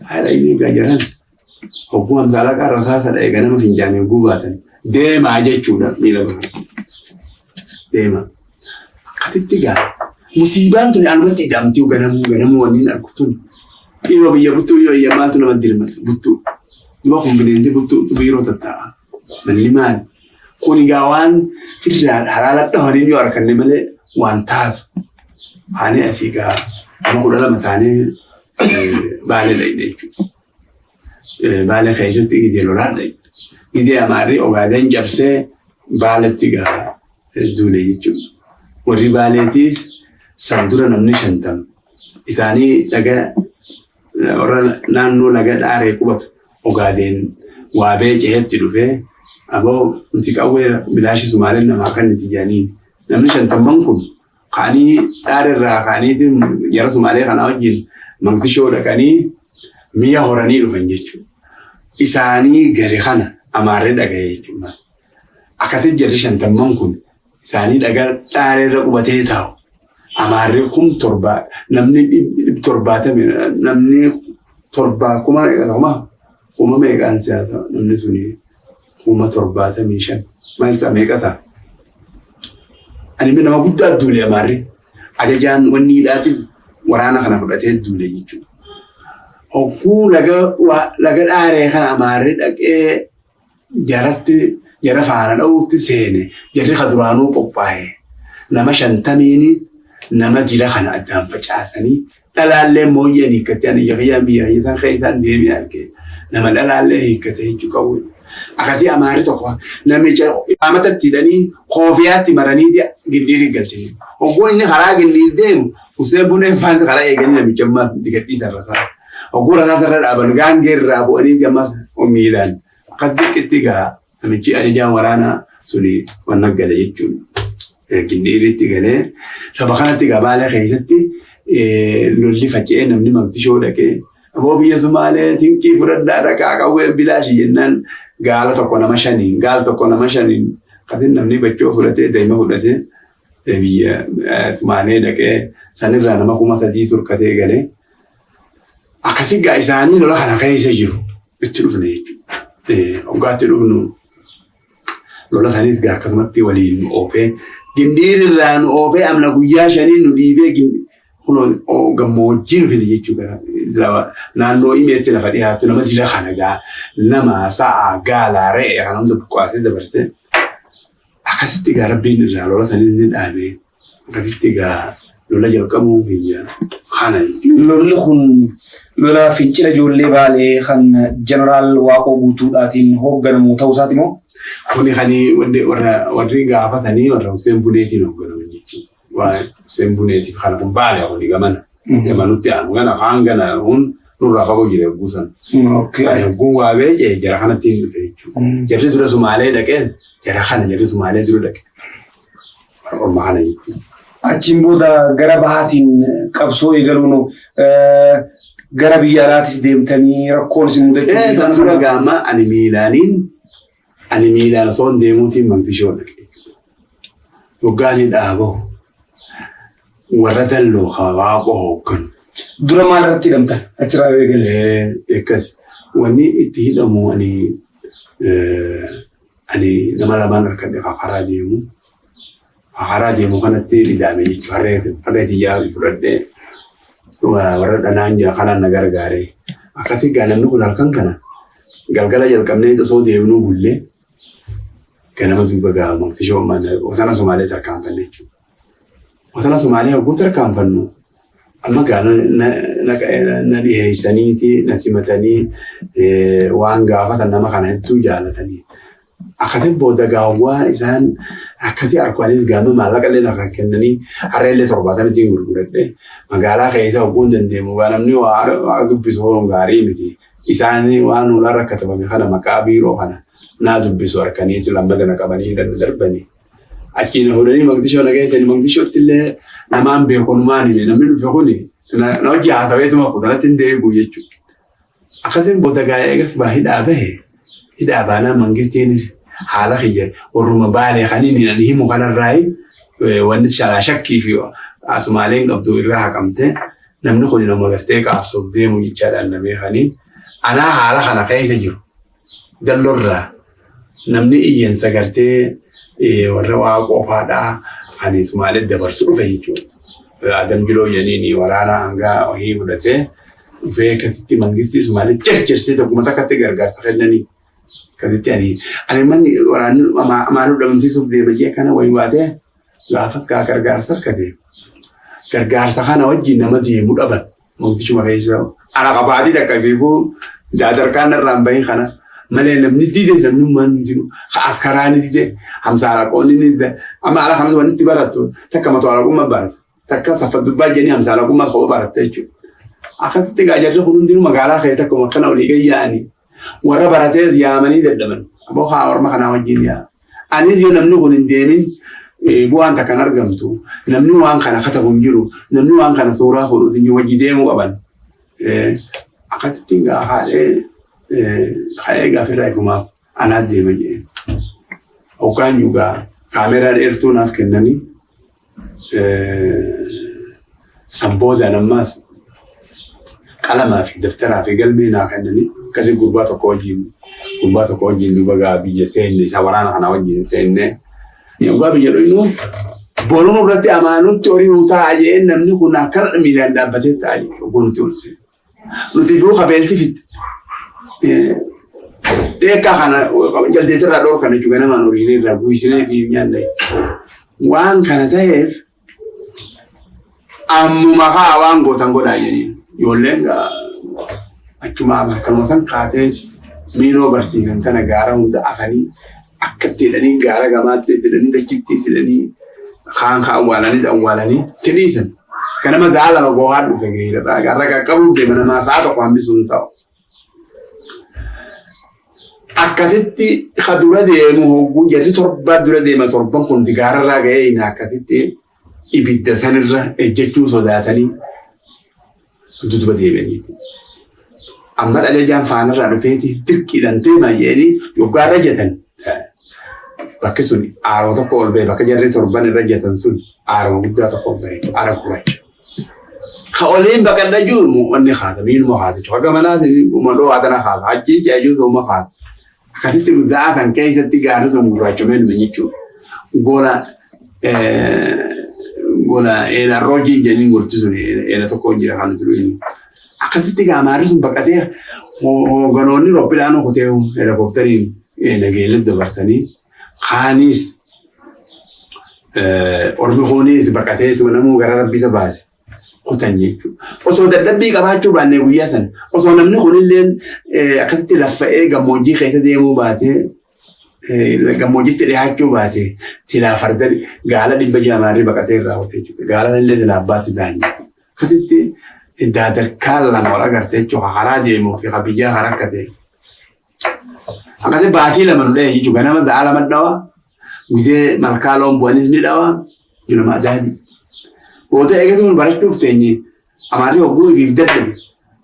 هذا إني قاجران هبوان ذلك الرساسة لأيقنا ما فنجاني وقوباتا ديما أجيشونا ميلا بها ديما كتتقال مصيبان توني أنا متي دامتي وغنمو ونين أركتون إيرو بيا بطو إيرو يمالتو نما ديرمان بطو يوخم بنينتي بطو تبيرو تتاعا من لمان خوني قاوان في الحرالة تهرين يوركن نمالي وانتاتو هاني أثيقا أما قول لما تاني بالي لأيديكو بالي خيشتي كي ديلو لأيديكو إذا أماري أوغادين جبسة بالتيجا دولي يجوا والرباليتيس سندورا نمني شنتم إثاني لقى ورا نانو لقى داري كوبت أوغادين وابيج هتلو فيه أبو نتكأوي بلاشي سمارين ما كان نتيجانين نمني شنتم منكم قاني دار الرا قاني تم يرى سماري خنا وجين مقدشوا لكاني mi'a horanii dhufan jechuudha. Isaanii gari kana amaarree dhaga'ee jechuudha. Akkasitti jarri 50 kun isaanii dhaareerra qubatee taa'u. Amaarree 17 namni 70 namni 7,000 meeqaan siyaasa namni suni 75,000 maal isa meeqa ta'a? Ani nama guddaa duule amaarree ajajaan wanni hidhaatis waraana kana fudhatee duule jechuudha. Hogguu laga dhaaree kana amaarree dhaqee jara faana dha'uutti seene jarri kaduraanuu qophaa'e nama 50 nama dila kana addaan facaasanii dhalaallee mooyyeen hiikkatee ani yaqiyyaan biyya isaan keessaan deemee argee nama dhalaallee hiikkatee jechuu qabu. Akkasii amaarri tokko namicha imaamatti hidhanii koofiyaatti maranii gindhiiri galchanii. Hogguu inni karaa gindhiir deemu Useen buneen faanti karaa eeganii namicha ammaa digadhiisa rasaa. Hogguu rasaa sarara dhaaban gaangee irraa bu'anii gammas miidhaan. Akkas xiqqeetti gaa namichi ajajaan waraanaa suni waan gale jechuudha. Gindhiiritti galee saba kanatti gabaalee keessatti lolli faca'ee namni maqtishoo dhaqee aboo biyya Sumaalee tinqii fudhadhaa dhaqaa qawwee bilaashii jennaan gaala tokko nama 5 akkasiin namni bachoo fudhatee daa'ima fudhatee biyya Sumaalee dhaqee sanirraa nama 3,000 turkatee galee akkasii gaa isaanii lola kana keessa jiru itti dhufne jechuudha. Hoggaatti dhufnu lola sanis gaa akkasumatti waliin nu oofee gindhiirirraa nu oofee amna guyyaa 5 nu dhiibee gammoojjii nu fide jechuudha. Naannoo imeetti lafa dhiyaattu nama dila kana gaa nama sa'a gaalaa re'ee kan hunda buqqaasee dabarsee akkasitti gaa rabbiin irraa lola sanis ni dhaabee akkasitti gaa lola jalqabuu biyya kana. Lolli kun lola fincila ijoollee Baalee kan jeneraal Waaqoo Guutuudhaatiin hoogganamu ta'uu isaati moo? Kuni warri gaafa sanii warra Useen Buneetiin hoogganaman jechuudha. Waa Useen Buneetiif kana kun Baalee kuni gamana. Gamanutti aanu gana hangana hun nurraa fagoo jire guusan. Ani hogguun waa beekee jara kanatti hin dhufe jechuudha. Jarri dura Sumaalee dhaqee jara kana jarri Sumaalee dura dhaqe. Orma kana jechuudha. Achiin booda gara bahaatiin qabsoo eegaluun gara biyya alaatis deemtanii rakkoon isin mudachuu. San dura gaama ani miilaan osoo hin deemuutiin maqtishoo dhaqe. Hoggaan dhaaboo warra dalloo Waaqoo hoogganu. Dura maal irratti hidhamtan achirraa eegalee? Akkasi wanni itti hidhamu ani nama lamaan harkadhe karaa deemu. Karaa deemu kanatti lidhaame jechuudha. Harree xiyyaa fudhadhee warra dhanaan jira kanaan na gargaaree. Akkasii gaa namni kun halkan kana galgala jalqabnee osoo deemnuu bullee ganama duuba gaa maqtishoo wasana Sumaalee tarkaanfanne jechuudha. Wasana Sumaalee hogguu tarkaanfannu amma gaa na dhiheessaniiti na simatanii waan gaafatan nama kana hedduu jaalatanii. Akkati booda gaawwaa isaan akkati arkwaanis gaama maallaqa illee nafa kennanii harreellee 70 gurguradhe magaalaa keessa hogguun dandeemu waan namni waa dubbisu gaarii miti. Isaan waan ulaan rakkatabame kana maqaa biiroo kana naa dubbisu harkaniitu lammadana qabanii darbanii. Achiin hodhanii maqtishoo nageessanii maqtishootti illee namaan beekunumaan hime namni dhufe kuni na hojii haasaweetuma kutanatti hin deebi'u jechuudha. Akkasiin booda gaa eegas hidhaa bahe hidhaa baanaa mangistiinis haala kiyya warruma Baalee kaniin ani himu kanarraa wanni shakkii fi Sumaaleen qabdu irraa haqamte namni kun nama gartee qaabsoof deemu jechaadhaan na beekanii anaa haala kana keessa jiru dallorraa namni iyyansa gartee warra Waaqoo faadhaa kan Sumaalee dabarsu dhufe jechuudha. Adam Biloo janiini waraanaa hangaa wahii fudhatee dhufee akkasitti mangistii Sumaalee cercersee tokkuma takkatti gargaarsa kennanii. Kasitti ani manni waraanni amaaluu dhabamsiisuuf deema jee kana wayii baatee gaafas gaa gargaarsa harkatee. Gargaarsa kana wajjin nama deemu dhaban maqtishuma keessa ana qabaatii takka beekuu daadarkaan irraan bahin kana malee namni dide namni jiru askaraani dide hamsaalaqoonni dide amma ala kanatti wanti baratu takka matwaalaqummaa baratu takka safa dubbaa jenii hamsaalaqummaa koo barate jechuudha. Akkasitti gaa jarri kun hundinuu magaalaa keessa takkuma kana olii gayyaanii. Warra baratee yaamanii dadhaban aboo haa orma kanaa wajjin yaa anis yoo namni kun hin deemin bu'aan takkan argamtu namni waan kana katabu hin jiru namni waan kana suuraa fuudhuutiin wajji deemuu qaban akkasitti haadhee gaafirraa ifumaaf anaa deema jedheen. Hoggaan juga kaameraa dheertuu naaf kennanii sanboodaan ammaas qalamaa fi daftaraa fi galmee naa kennanii akkasii gurbaa tokko wajjin duuba gaa biyya seenne isa waraana kana wajjin seenne hoggaa biyya dhuynu boruun irratti amaanutti horii ta'a jedheen namni kun akkana miilaan dhaabbatee ta'a jechuudha nuti ol seenne. Nuti fi qabeelti fitte. Deekaa kana jaldeetirraa dhorkan jechuudha namaan horiilee irraa bu'isinee fi nyaanne. Waan kana ta'eef ammuma haa waan gootan godhaa jedhanii ijoolleen achuma bakkanuma san kaatee miinoo barsiisan tana gaara hunda afanii akka itti hidhanii gaara gamaatti hidhanii dachitti hidhanii kaan awwaalanii tidhiisan. Kanama zaalama goohaan dhufe geedha. Gaarra qaqqabuuf deema namaa sa'a tokko hambisuun ta'u. Akkasitti ka dura deemu hogguu jarri torba dura deema torban kun gaararraa ga'ee inni akkasitti ibidda sanirra ejjechuu sodaatanii duduba deebi'anii. Amma dhajajaan faanarraa dhufeeti dirqiidhaan deemaa jedhanii yoggaarra jetan. Bakki sun aaroo tokko ol ba'e bakka jarri torban irra jetan sun aaroo guddaa tokko ol ba'e aara gurraacha. Kaoliin bakka jiru wanni haasa miiluma haasa jechuudha. Akka manaatiin uummadoo haasana haasa achi jaajuu sooma haasa. Akkasitti guddaa san keessatti gaarri sun gurraachumeen jechuudha. Gola eela roojii jenniin gurti sun eela tokko jira kan jiru. Akkasitti gaamaarri sun baqatee hoogganoonni roobbiidhaan kutee helikooppitariin nageellee dabarsanii kaanis ormi koonis baqatee namuu gara rabbisa baase. Kutan jechuudha. Osoo dadhabbii qabaachuu baannee guyyaa sana osoo namni kunillee akkasitti laffa'ee gammoojjii keessa deemuu baatee gammoojjiitti dhiyaachuu baatee silaa farda gaala 600 baqatee irraa hojjete jechuudha. Gaala illee silaa abbaatti ta'anii akkasitti daadarkaan lama wal agartee jechuudha. Karaa deemuu fi biyyaa karaa akka ta'e. Akkasitti baatii lama nu dhahee jechuudha. Ganama da'aa lama dhawaa guyyaa malkaa loon bu'anis ni dhawaa junama ajaa'ibaa. Boota eegatuun barachuuf teenye amaarri hogguu fi dadhabe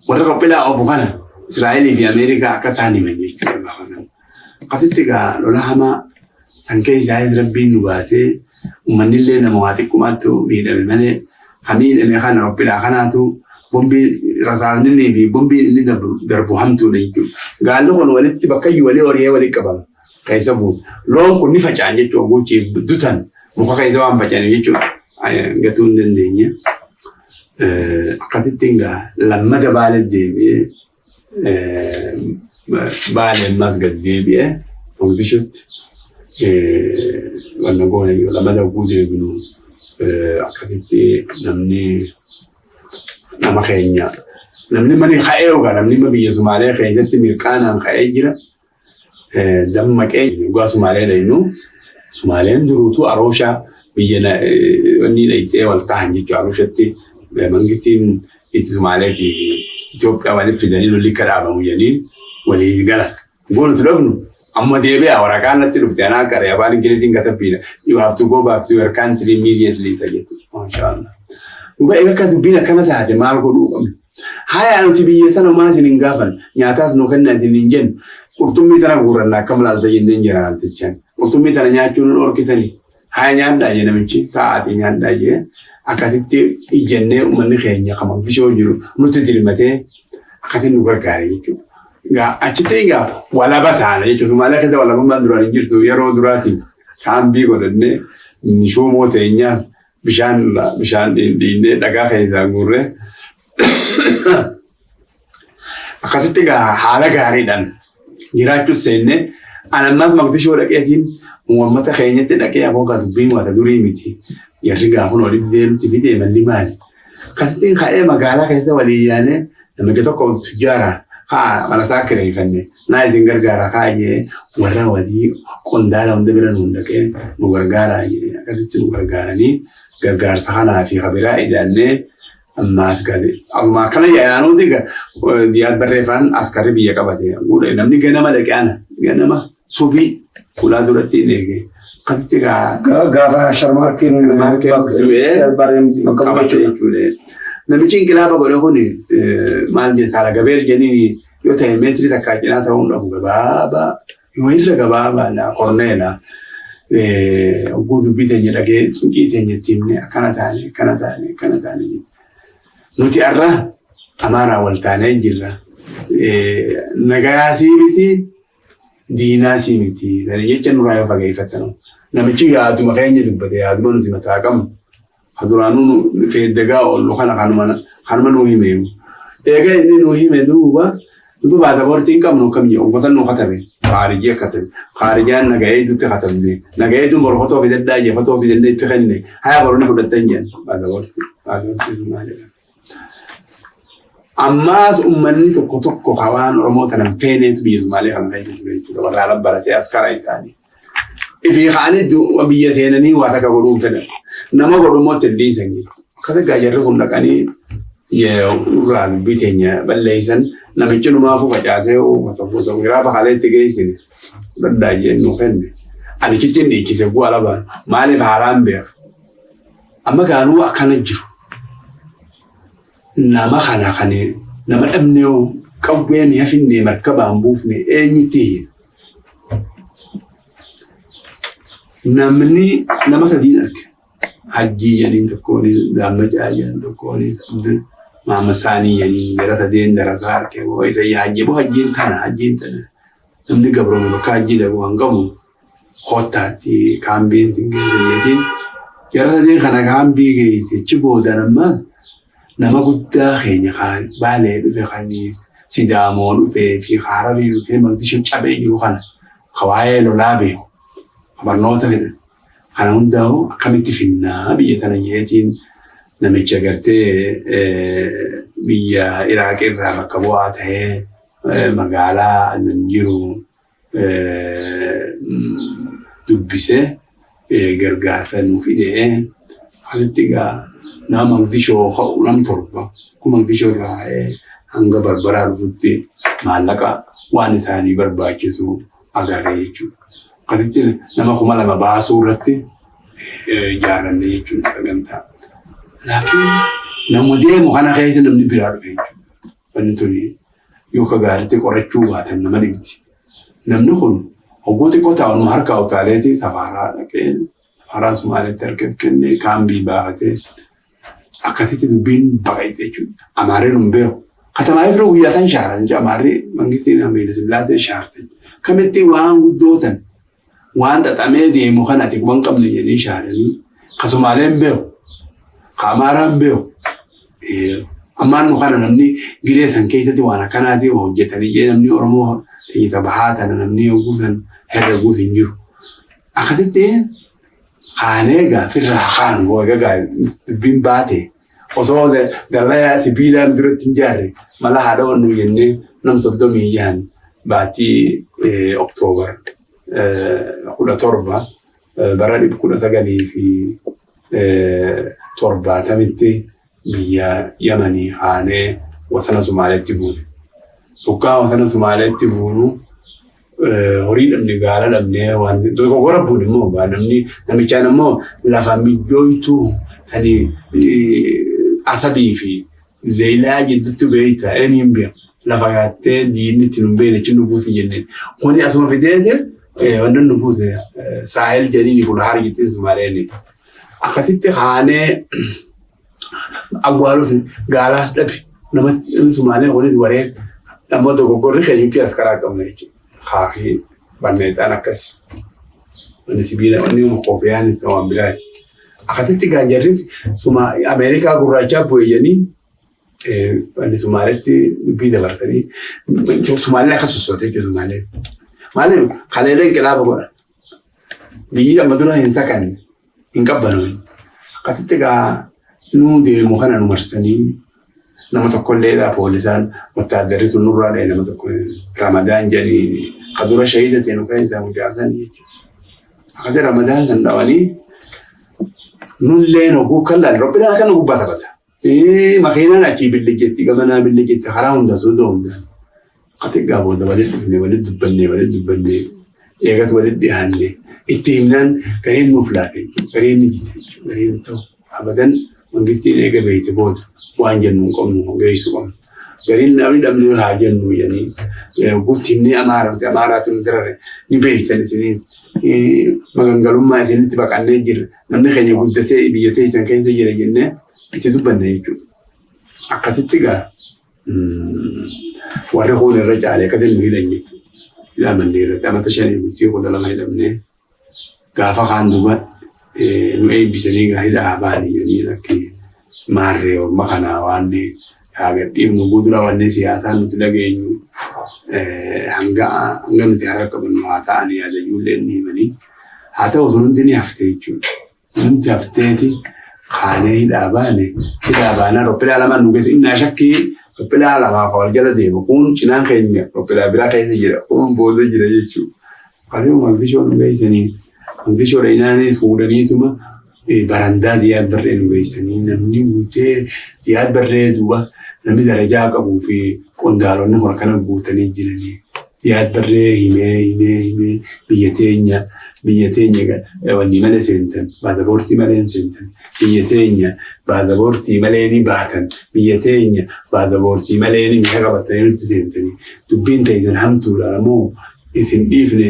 warra Roophiidhaa ofu kana Israa'elii fi Ameerikaa akka ta'an himan jechuudha. Akkasitti gaa lola hamaa san keessaa rabbiin nu baasee uummanni illee nama waa xiqqummaatti miidhame malee kan miidhame kana Roophiidhaa kanaatu bombii rasaasni fi bombiin inni darbu hamtuudha jechuudha. Gaalli kun walitti bakka iyyuu walii horee walii qabama keessa buusa. Loon kun ni faca'an jechuudha gochii dutan muka keessa waan faca'an jechuudha. Gatuu hin dandeenye. Akkasitti lammata baale deebi'ee baaleen mas gad deebi'ee Mogadishuutti wanna goone lammata oguu deebinu akkasitti nama keenya namni mani ka'ee yookaan namni biyya Sumaalee keessatti mirqaanaan ka'ee jira. Dammaqee dhugaa Sumaalee dhaynu Sumaaleen duruutu Arooshaa biyya wanni dhayitee wal ta'an jechuudha. Arooshaatti mangistiin itti Sumaalee fi Itoophiyaa walitti fidanii lolli akka dhaabamu jedhanii walii galan. Goonu dhufnu amma deebi'aa waraqaan natti dhufte anaa qaree afaan Ingiliziin katabbiidha. You have to go back to your country immediately jedhu. Maashaallah. Dhugaa egaa akka dubbiin akkana taate maal godhuu qabna. Haa nuti biyya sana maal isin hin gaafan nyaataas nu kenna isin hin jennu. Qurxummii tana guurranna akka malaalta jenneen jira altichaan. Qurxummii tana nyaachuun nu dhorkitanii. Haa nyaadhaa jee namichi taa'aati nyaadhaa jee akkasitti ijjennee uummanni keenya kan bishoo jiru nutti dirmatee akkasitti nu gargaare jechuudha. Achitti egaa walaba taana jechuudha. Sumaalee keessa walabummaan duraan hin jirtu yeroo duraatiin kaambii godhannee mishuumoo teenyaa bishaan dhiinnee dhagaa keessaa guurree akkasitti egaa haala gaariidhaan jiraachuu seennee anammaas Mogadishoo dhaqeetiin uummata keenyatti dhaqee abookaa dubbiin wata durii miti. Jarri gaafuun walitti deemti fi deemalli maali? Akkasitti ka'ee magaalaa keessa walii yaanee namicha tokko tujjaara haa malasaa kireeffanne naa isin gargaara haa jee warra walii qondaala hunda bira nuun dhaqee nu gargaara jee akkasitti nu gargaaranii gargaarsa kanaa fi kabiraa ijaannee ammaas gade. Asuma akkana yaanuuti diyaat barreeffaan askarri biyya qabate. Namni ganama dhaqee ganama subii ulaa duratti hin eege. Akkasitti gaafa sharmaarkiin du'ee qabate jechuudha. namichi inqilaaba godhe kun maal jechaadha gabeer jennini yoo ta'e meetirii takkaa cinaa ta'uun dhabu gabaabaa yoo irra gabaabaa qorneedha. Oguu dubbii teenya dhagee xinqii teenya ittiin akkana taane. Nuti har'a Amaaraa wal taanee jirra. Nagayaasii miti diinaasii miti. Sana jecha nurraa yoo fageeffatanu. Namichi yaaduma keenya dubbate yaaduma nuti mataa qabnu. Haduraanuu feeddagaa oollu kanuma nuu himeeyu. Egaa inni nuu hime duuba baasaboortiin qabnu kamii uffata nuu katabe. Khaarijii akkatame. Khaarijaan nagahee dutti katabne. Nagahee du morkotoo fidaddaa jeefatoo fidannee itti kenne. Haya barumsa fudhattan jedhan baasaboortiin maalidha. Ammaas uummanni tokko hawaan Oromoo tanan feeneetu biyya Sumaalee kan ta'e jechuudha. Warraala baratee askara isaanii. Ifii kaanii biyya seenanii waa takka godhuun fedhan. Nama godhumootti hin dhiisanne. Akkasa gaajarri kun dhaqanii irraa dubbii teenya balleessan namichi numaafuu facaasee fotoogiraafa haaleetti geessine danda'a jennu kenne. Ani kittiin dhiichise bu'aa labaan maaliif haalaan beeka. Amma gaanuu akkana jiru. Nama kana nama dhabnee qawwee mi'a finnee markabaan buufne eenyutti namni nama sadiin arge. Hajjii jedhin tokkoon Daammadaa jedhan tokkoon Maamma Saanii jedhin jara sadeen darasaa arge. Wayita hajjiin tana namni gabroome bakka hajjii dhabu hangamu hottaatti kaambiin singeessan jara sadeen kana kaambii geessichi booda nama guddaa keenya Baalee dhufe kan Sidaamoo dhufee fi Hararii dhufee Maqdishoo cabee jiru kana waa'ee lolaa beeku. Barnoota fedhan. Kana hundaa'u akkamitti finnaa biyya tana jeetiin namicha gartee biyya Iraaq irraa bakka bu'aa ta'ee magaalaa jiru dubbisee gargaarsa nuuf fidee halitti gaa nama Maqdishoo ka'u nam torba kun Maqdishoo irraa hanga Barbaraa dhufutti maallaqa waan isaanii barbaachisu agarree jechuudha. Akkasitti nama 2,000 baasuu irratti ijaarranne jechuudha sagantaa. Laakiin nama deemu kana keessa namni biraa dhufe jechuudha. Wanni tuni yoo ka gaariitti qorachuu baatan nama dhibdi. Namni kun hoggoo xiqqoo taa'u harka utaaleeti safaaraa dhaqee safaaraa Sumaaleetti argee kennee kaambii baafatee akkasitti dubbiin baqayte jechuudha. Amaareen hin beeku. Katamaa ifree guyyaa san shaaran Amaaree mangistiin Haayile Sillaasee shaarte. Kamitti waan guddootan waan xaxamee deemu kana ati waan qabne jedhanii shaaranii Kasumaaleen beeku. Amaaraan beeku. Ammaan nu kana namni gireessan keessatti waan akkanaati hojjetanii jee namni Oromoo ta'isa bahaa tana namni guutan herreguus hin jiru. Akkasitti haanee gaafirraa haanu egaa dubbiin baate osoo dallaa sibiilaan duratti hin jaarre mala haadha wannu jennee nam 36 baatii Oktoobar 17 bara 1970 biyya Yamanii haanee wasana Sumaaleetti buune. Dhukkaa wasana Sumaaleetti buunu horii dhabne gaala dhabne waan dogoggora buune immoo namichaan immoo lafa mijjooytuu tani Asabii fi Leelaa jidduutti beeyta eenyuun beeku lafa gaattee diinni itti nun beekne cin nubuusi jenneen. Kuni asuma fideete wanta nubuuse Saahel jedhanii kun haara jittiin Sumaaleen. Akkasitti haanee awwaaluuf gaalaas dhabe nama Sumaaleen kunis waree amma dogoggorri keenyutti as karaa qabna jechuudha. Haafii barneexaan akkasi. Wanni sibiila wanni koofiyaan isa waan biraati. Akkasitti gaanjarris Ameerikaa gurraachaa bu'eeyanii wanni Sumaaleetti dubbii dabarsanii Sumaaleen akka sossootee jiru Sumaaleen. Maaliif haleelee inqilaaba godhan. Biyyi amma dura hin sakanne hin qabbanoon. Akkasitti gaa nuu deemu kana nu marsanii nama tokkolleedha poolisaan wattaaddarri sun nurraa dha'e nama tokko Ramadaan jedhanii kadura shahiida ta'e nu kan isaa mujaasanii. Akkasii Ramadaan kan dhawanii nulleen hogguu kallaan robbidhaan akka nu gubbaa taphata. Makiinaan achii billijetti gamanaa billijetti karaa hundaa soddoo hundaan. Ati gaabota walitti dubbannee eegas walitti dhiyaannee itti himnaan gareen nuuf laafe gareen ni jite gareen ta'u abadan mangistiin eega beeyte booda waan jennu hin qabnu geessu qabnu. Gariin namni dhabni haa jennu jennii guutti inni amaaraatu nu dirare ni beeytan isinii magangalummaa isinitti baqannee jirra. Namni keenya guddatee biyya teessan keessa jira jennee itti dubbanne jechuudha. Akkasitti gaa warri kun irra caalee akka nu hidhan jechuudha. Hidhamannee irratti amata 5 bultii 12 hidhamnee gaafa kaan duuba nu eebbisanii gaa hidhaa baanii jennii lakkee maarree orma kanaa waan agardiifnu gudura wanne siyaasaan nuti dhageenyu hanga nuti harka qabannu haa ta'anii yaada ijoolleen ni himanii haa ta'u sun hundi ni haftee jechuudha. Hundi hafteeti kaanee hidhaa baanaa roppilaa lamaan nu geesse innaa shakkii roppilaa lamaa wal jala deemu kun cinaan keenya roppilaa biraa keessa jira kun booda jira jechuudha. Kanaafuu Mogadishoo nu geessanii Mogadishoodha inaanii fuudhaniituma barandaa Diyaad Barree nu geessanii namni guutee Diyaad Barree duuba namni darajaa qabuu fi qondaalonni kun akkana guutanii jiranii. Diyaad Barree himee biyya teenya wanni malee seentan baasaboortii malee seentan biyya teenya baasaboortii malee ni baatan biyya teenya baasaboortii malee ni mi'a qabatanii nutti seentanii dubbiin ta'isan hamtuudha moo isin dhiifne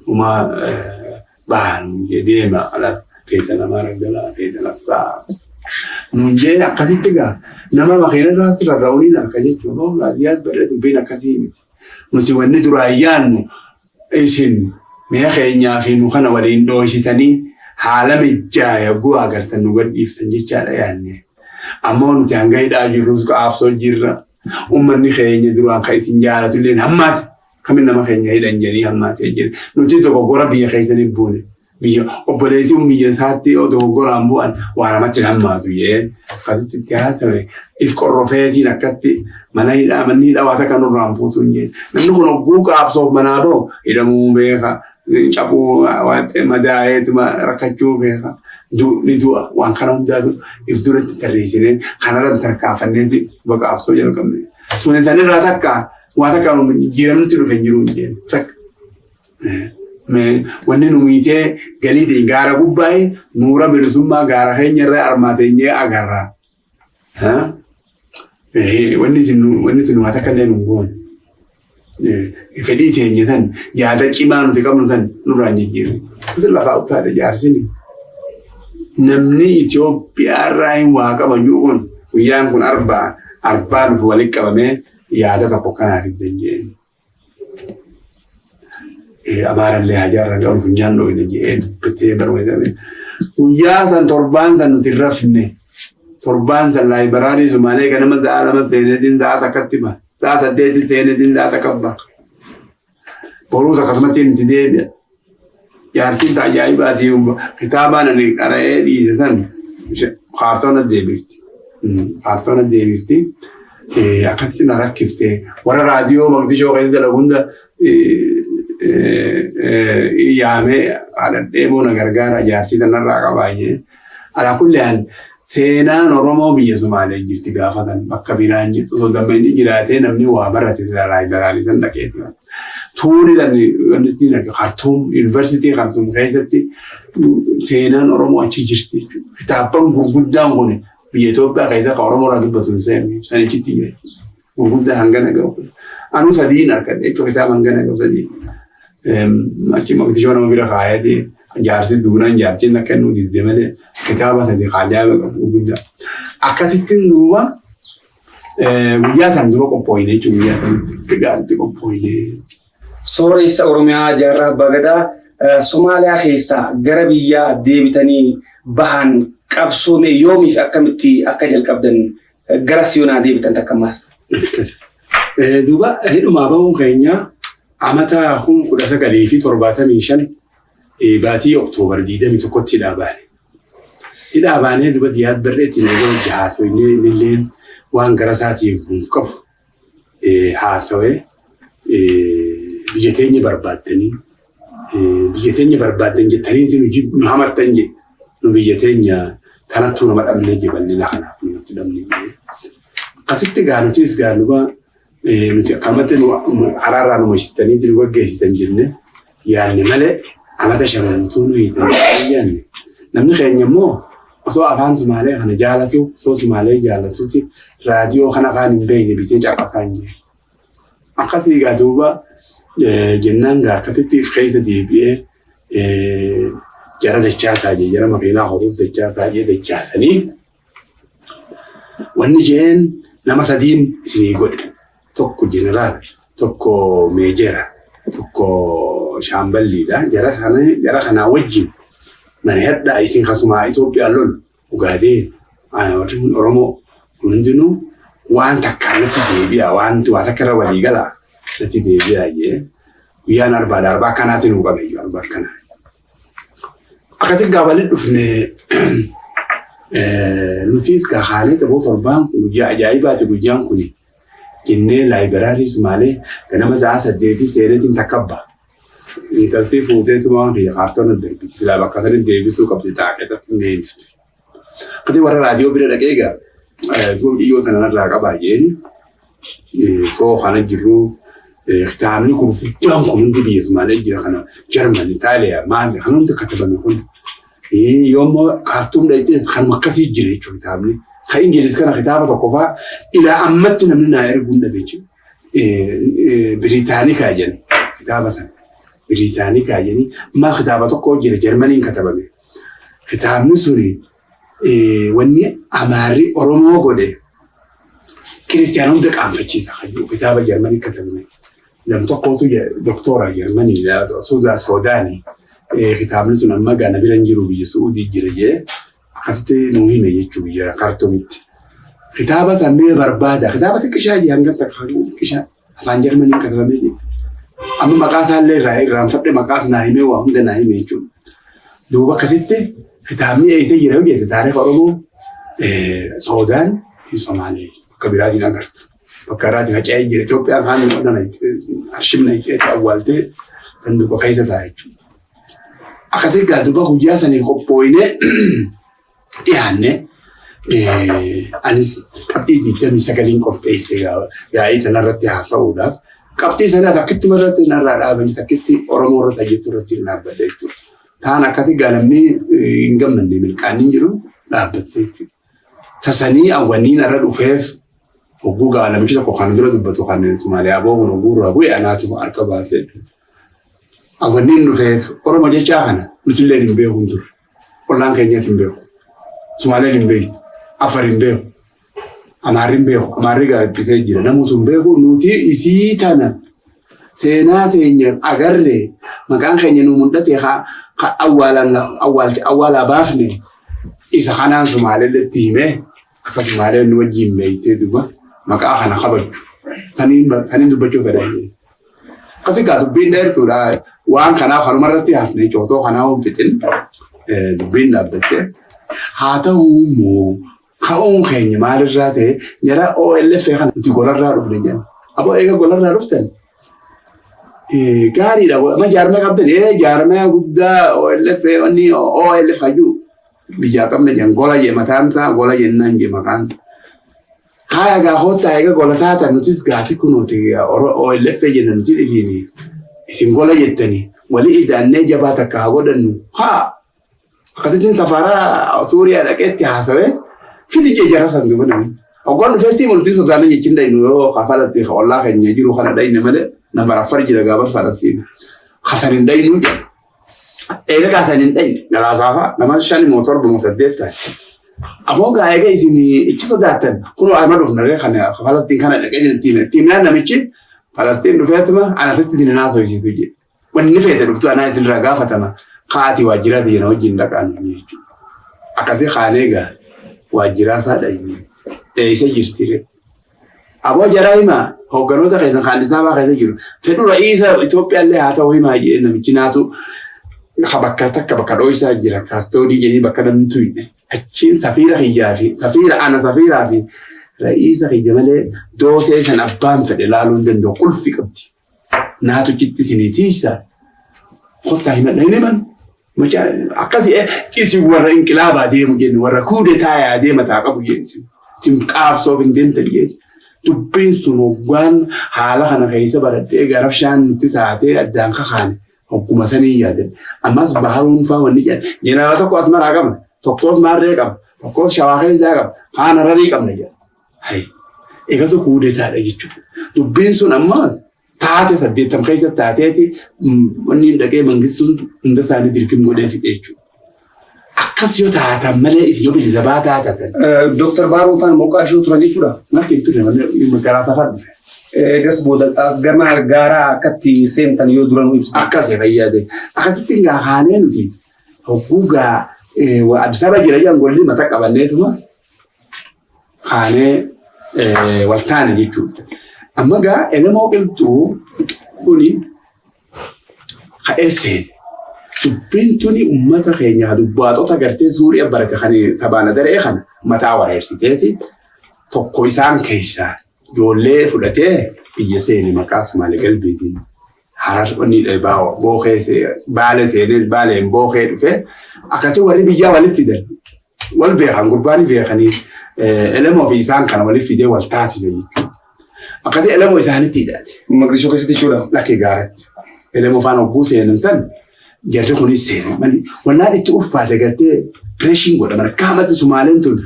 umaa bahan deema alas feetan namaa raggalaa feetan asxaa. Nunjee akkasitti gaa nama makiina irraa rarra'uuniin harka jechuudha. Diyaad Barree dubbiin akkasii miti. Nuti wanni duraa ayyaannu isin mi'a keenyaa fi nu kana waliin dhoositanii haala mijjaa yagguu agartan nu gadhiiftan jechaadha yaanne. Ammoo nuti hanga hidhaa jirrus qaabsoo jirra. Uummanni keenya duraan kan isin jaalatu illee hammaate kamin nama keenya hidhan jedhanii hammaatee jira. Nuti dogoggora biyya keessanii buune. Biyya obboleessi biyya isaatti dogoggoraan bu'an waan namatti hammaatu jee akkasitti itti haasawee if qorrofeetiin akkatti manni hidhaa waata kan nurraan fuutuun jee namni kun ogguu qaabsoof manaa ba'u hidhamuu beeka cabuu waan madaa'eetuma rakkachuu beeka ni du'a waan kana hundaatu if duratti tarreessinee kanarratti tarkaanfanneeti bakka qaabsoo jalqabne. Sun isaanirraa takka waan takka jiramnutti dhufe hin jiru jeen takka. Wanni nu miitee galiitiin gaara gubbaa'ee nuura bilisummaa gaara keenya irraa armaateenyee agarra. Wanni sun waan takka illee nu goone. Fedhii teenya san yaada cimaa nuti qabnu san nurraan jijjiirre. Kutu lafaa utaadha jaarsini. Namni Itoophiyaa irraa hin waa qabanyu kun guyyaan kun arbaa nuti walitti qabamee yaada tokko kanaaf hin dandeenye. Amaarallee hajaarra ga'uun funyaan dhooyne jee bittee barbaadame. Guyyaa san torbaan san nuti rafne. Torbaan san laayibaraarii Sumaalee ganama sa'a 2 seenetiin sa'a takkatti ba. Sa'a 8 seenetiin sa'a takka ba. Boruus akkasumatti nuti deebi'a. Jaartiin taajaajibaati kitaabaan ani qara'ee dhiise san kaartoona deebifti. Kaartoona deebifti. Akkasitti na rakkiftee warra raadiyoo Mogadishoo keessa dalagunda yaamee adadheeboo na gargaara jaartii tanarraa qabaayee. Alaa kulleen seenaan Oromoo biyya Sumaalee jirti gaafatan bakka biraan jirtu osoo dammayni jiraatee namni waa barate laayibaraarii san dhaqeeti. Tuuni tan Khartoum Yuunivarsiitii Khartoum keessatti seenaan Oromoo achi jirti. Kitaabban gurguddaan kun biyya Itoophiyaa keessa kan Oromoo irraa dubbatu sanichitti jira. Gurguddaa hangana ga'u. Anu sadiin harkadhe jechuudha kitaaba hangana ga'u sadii. Achi Mogadishoo nama bira kaayatee jaarsi duunaan jaartiin akka inni didde malee kitaaba sadii kaajaa'iba qabu gurguddaa. Akkasitti duuba guyyaa san dura qophooyne jechuudha guyyaa san gaariitti qophooyne. Sooressa Oromiyaa Jaarraa Abbaa Gadaa Somaaliyaa keessaa gara biyyaa deebitanii bahan qabsoome yoomiif akkamitti akka jalqabdan gara siyoonaa deebitan takkammas. Duuba hidhumaa bahuun keenya amata 1975 baatii Oktoobar 21tti hidhaa baane. Hidhaa baanee duuba Diyaad Barreetti nagoo haasawee illeen waan gara isaatii nuuf qabu haasawee biyya teenya barbaaddan jettanii nu hamattan je nu biyya teenya kanattuu nama dhabnee je bal'ina kanaaf nutti dhabnee je. Akkasitti gaanutis gaanuba nuti akkamatti haraarraa nu moshitanii nu gaggeessitan jenne yaanne malee amata 5 nu hiitan yaanne. Namni keenya immoo osoo afaan Sumaalee kana jaalatu osoo Sumaalee jaalatuuti raadiyoo kana kaan hin beekne bitee caqasaa hin jiru. Akkasii egaa duuba jennaan akkasitti if keessa deebi'ee jara dachaasaa jee jara makiinaa horuuf dachaasaa jee dachaasanii wanni jeen nama sadiin isinii godhe tokko jeneraal tokko meejera tokko shaamballiidha jara kanaa wajjin mari'adhaa isin kasumaa Itoophiyaa lolu ugaadee Oromoo hundinuu waan takkaan natti deebi'a waan takka irra walii galaa natti deebi'a jee guyyaan arbaa akkanaatiin nu qabeeyyu arbaa akkanaa. Akkasii gaafa dhufne nutis gahaanee tapoo torbaan kun guyyaa ajaa'ibaati guyyaan kun jennee laayibiraarii Sumaalee ganama sa'a 8 seeneetiin takkabba. Intaltii fuuteetuma waan kaartoon darbiti silaa bakka saniin deebisuu qabdi taaqeeta deebifte. Akkasii warra raadiyoo bira dhaqee egaa dhiyyoo sanarraa qabaa jeen soo kana jirru kitaabni kun guddaan kun hundi biyya Sumaalee jira kana Jarman, Itaaliyaa maal kan hundi katabame kun yoommoo kaartuum dhayitee kan akkasii jira jechuudha kitaabni. Kan Ingiliis kana kitaaba tokko fa'aa ilaa ammatti namni naa erguun dhabe jechuudha. Biriitaanikaa jedhan kitaaba sana. Biriitaanikaa jedhanii maa kitaaba tokko jira Jarmaniin katabame. Kitaabni suni wanni Amaarri Oromoo godhe kiristiyaanota qaanfachiisa kan jiru kitaaba Jarmanii katabame. Nam tokkotu doktora Jarmanii Suudaanii kitaabni sun amma gaana biran jiru biyya Suudii jira jee akkasitti nuu hime jechuudha biyya kaartoomitti. Kitaaba sammee barbaada kitaaba xiqqishaa jee hanga xiqqishaa afaan Jarmaniin katabame jee amma maqaa isaallee irraanfadhe maqaas naa hime waa hunda naa hime jechuudha. Duuba akkasitti kitaabni eessee jira hojjete taarifa Oromoo Suudaan fi Somaalee bakka biraatiin agartu. Bakka irraatiin faca'ee jira Itoophiyaan haan godhana arshimna hiikeeti awwaaltee sanduuqa keessa ta'a jechuudha. Akkasii gaa duuba guyyaa sanii qophooyne dhiyaanne anis qabxii 29 qopheesse yaa'ii sanarratti haasa'uudhaaf qabxii sanaa takkitti marratti narraa dhaabanii takkitti Oromoo irra tajjettu irratti hin dhaabbadde jechuudha. Taan akkasii gaalamni hin gammanne milkaa'anii jiru dhaabbatte jechuudha. Tasanii awwanniin irra dhufeef Ogguu gaalamichi tokko kan dura dubbatu kan Somaaliyaa boo'uun ogguu irraa bu'e anaatu harka baasee. Awwanniin dhufeef Oromoo jechaa kana nuti illee hin beeku hin turre. Ollaan keenyas hin beeku. Somaaleen hin beeku. Afar hin beeku. Amaarri hin beeku. Amaarri gaabbisee jira. Namoota hin beeku nuti isii tana seenaa teenya agarre maqaan keenya nu mul'ate awwaalaa baafne isa kanaan Somaaleetti hime akka Somaaleen nu wajjin beeytee duuba maqaa kana qabachuu saniin dubbachuu fedhan. Akkasii gaa dubbiin dheertuudha waan kanaaf haruma irratti hafne cootoo kanaa hin fixin dubbiin dhaabbatte haa ta'uu immoo ka'uun keenya maalirraa ta'e jara OLF kana nuti golarraa dhufne jenna. Aboo eega golarraa dhuftan gaariidha ma jaarmee qabdan jaarmee guddaa OLF hajuu biyyaa qabne jen gola jee mataan isaa gola jennaan jee maqaan. Kaya gaa hoottaa eega gola taatan nutis gaafi kunuuti OLF jenna nuti dhibiini isin gola jettanii walii idaannee jabaa takka haa godhannu haa akkasitti safaraa Suuriyaa dhaqeetti haasawee fiti jara san duuba namni. Oggoon dhufeetti mul'tii sodaana jechuun dhaynu yoo kafalatti ollaa keenya jiru kana dhayne malee nama afar jira gaafa Falastiin. Hasanin dhaynu jedha. Eega kaasanin dhayne galaasaafaa nama 5 mootor bumu 8 ta'a. Aboo gaa eega isin ichi sodaatan kunoo arma dhufnaree kana Falastiin kana dhaqee jirtiin tiimnaan namichi Falastiin dhufeetuma anasitti isin naasooyisiitu jedhe. Wanni feete dhuftu anaa isin irraa gaafatama kaati waajjiraati jena wajjin dhaqaan jechuudha. Akkasii kaanee gaa waajjiraasaa dhayne eeysa jirtire. Aboo jaraa himaa hogganoota keessa kaandisaa baa keessa jiru. Fedhu ra'iisa Itoophiyaallee haa ta'u himaa jedhee namichi naatu bakka takka bakka dhooysaa jira kaastoodii jedhanii bakka namni tuyne. Achiin safiira kiyyaa fi safiiraa fi ra'iisa kiyya malee doosee san abbaan fedhe laaluu hin danda'u qulfi qabdi. Naatu citti isinii tiisaa. Kottaa himadha hin himan. Akkasii isin warra inqilaabaa deemu jennu warra kuudetaayaa deema taa qabu jennu. Isin qaabsoof hin deemtan jennu. Dubbiin sun hoggaan haala kana keessa baradhee garabshaan nutti taatee addaan kakaane hogguma sanii yaadan. Ammas baharuun faa wanni jedhan. Jeneraala tokko asmaraa qabna. tokkos maarree qaba tokkos shawaa keessaa qaba kaan hararii qabna jedha. Hayi eegatu kuudeetaadha jechuudha. Dubbiin sun amma taate 80 keessa taateeti wanni dhaqee mangistuun hunda isaanii dirqim godhee fixe jechuudha. Akkas yoo taatan malee yoo bilisa baataa taatan. Dooktar Baaruu Faan Moqaashoo turan jechuudha. Marti ture magaalaa safar dhufe. Gas booda gama gaaraa akkatti seentan yoo duran ibsa. Akkas fayyade. Akkasitti haanee nuti hogguugaa Addis Ababa jira jedhan golli mata qabanneetuma haanee waltaane jechuudha. Amma gaa elemoo qilxuu kuni ha'eesseen. Dubbiin tuni uummata keenya dubbaatota gartee Suuriyaa barate kan sabaana daree kana mataa wareersiteeti tokko isaan keessaa ijoollee fudhatee biyya seeni maqaa Sumaalee galbeetiin harar onni bookee baalee seenee baaleen bookee dhufee akkasii warri biyyaa waliif fidan wal beekan gurbaan beekanii elemoo fi isaan kana waliif fidee wal taasise jechuudha. Akkasii elemoo isaanitti hidhaate. Maqdishoo keessatti jechuudha. Lakkee gaaratti elemoo faana hogguu seenan san. Jarri kunis seene wannaan itti ulfaate gartee pireeshiin godhaman akka hamatti Sumaaleen tun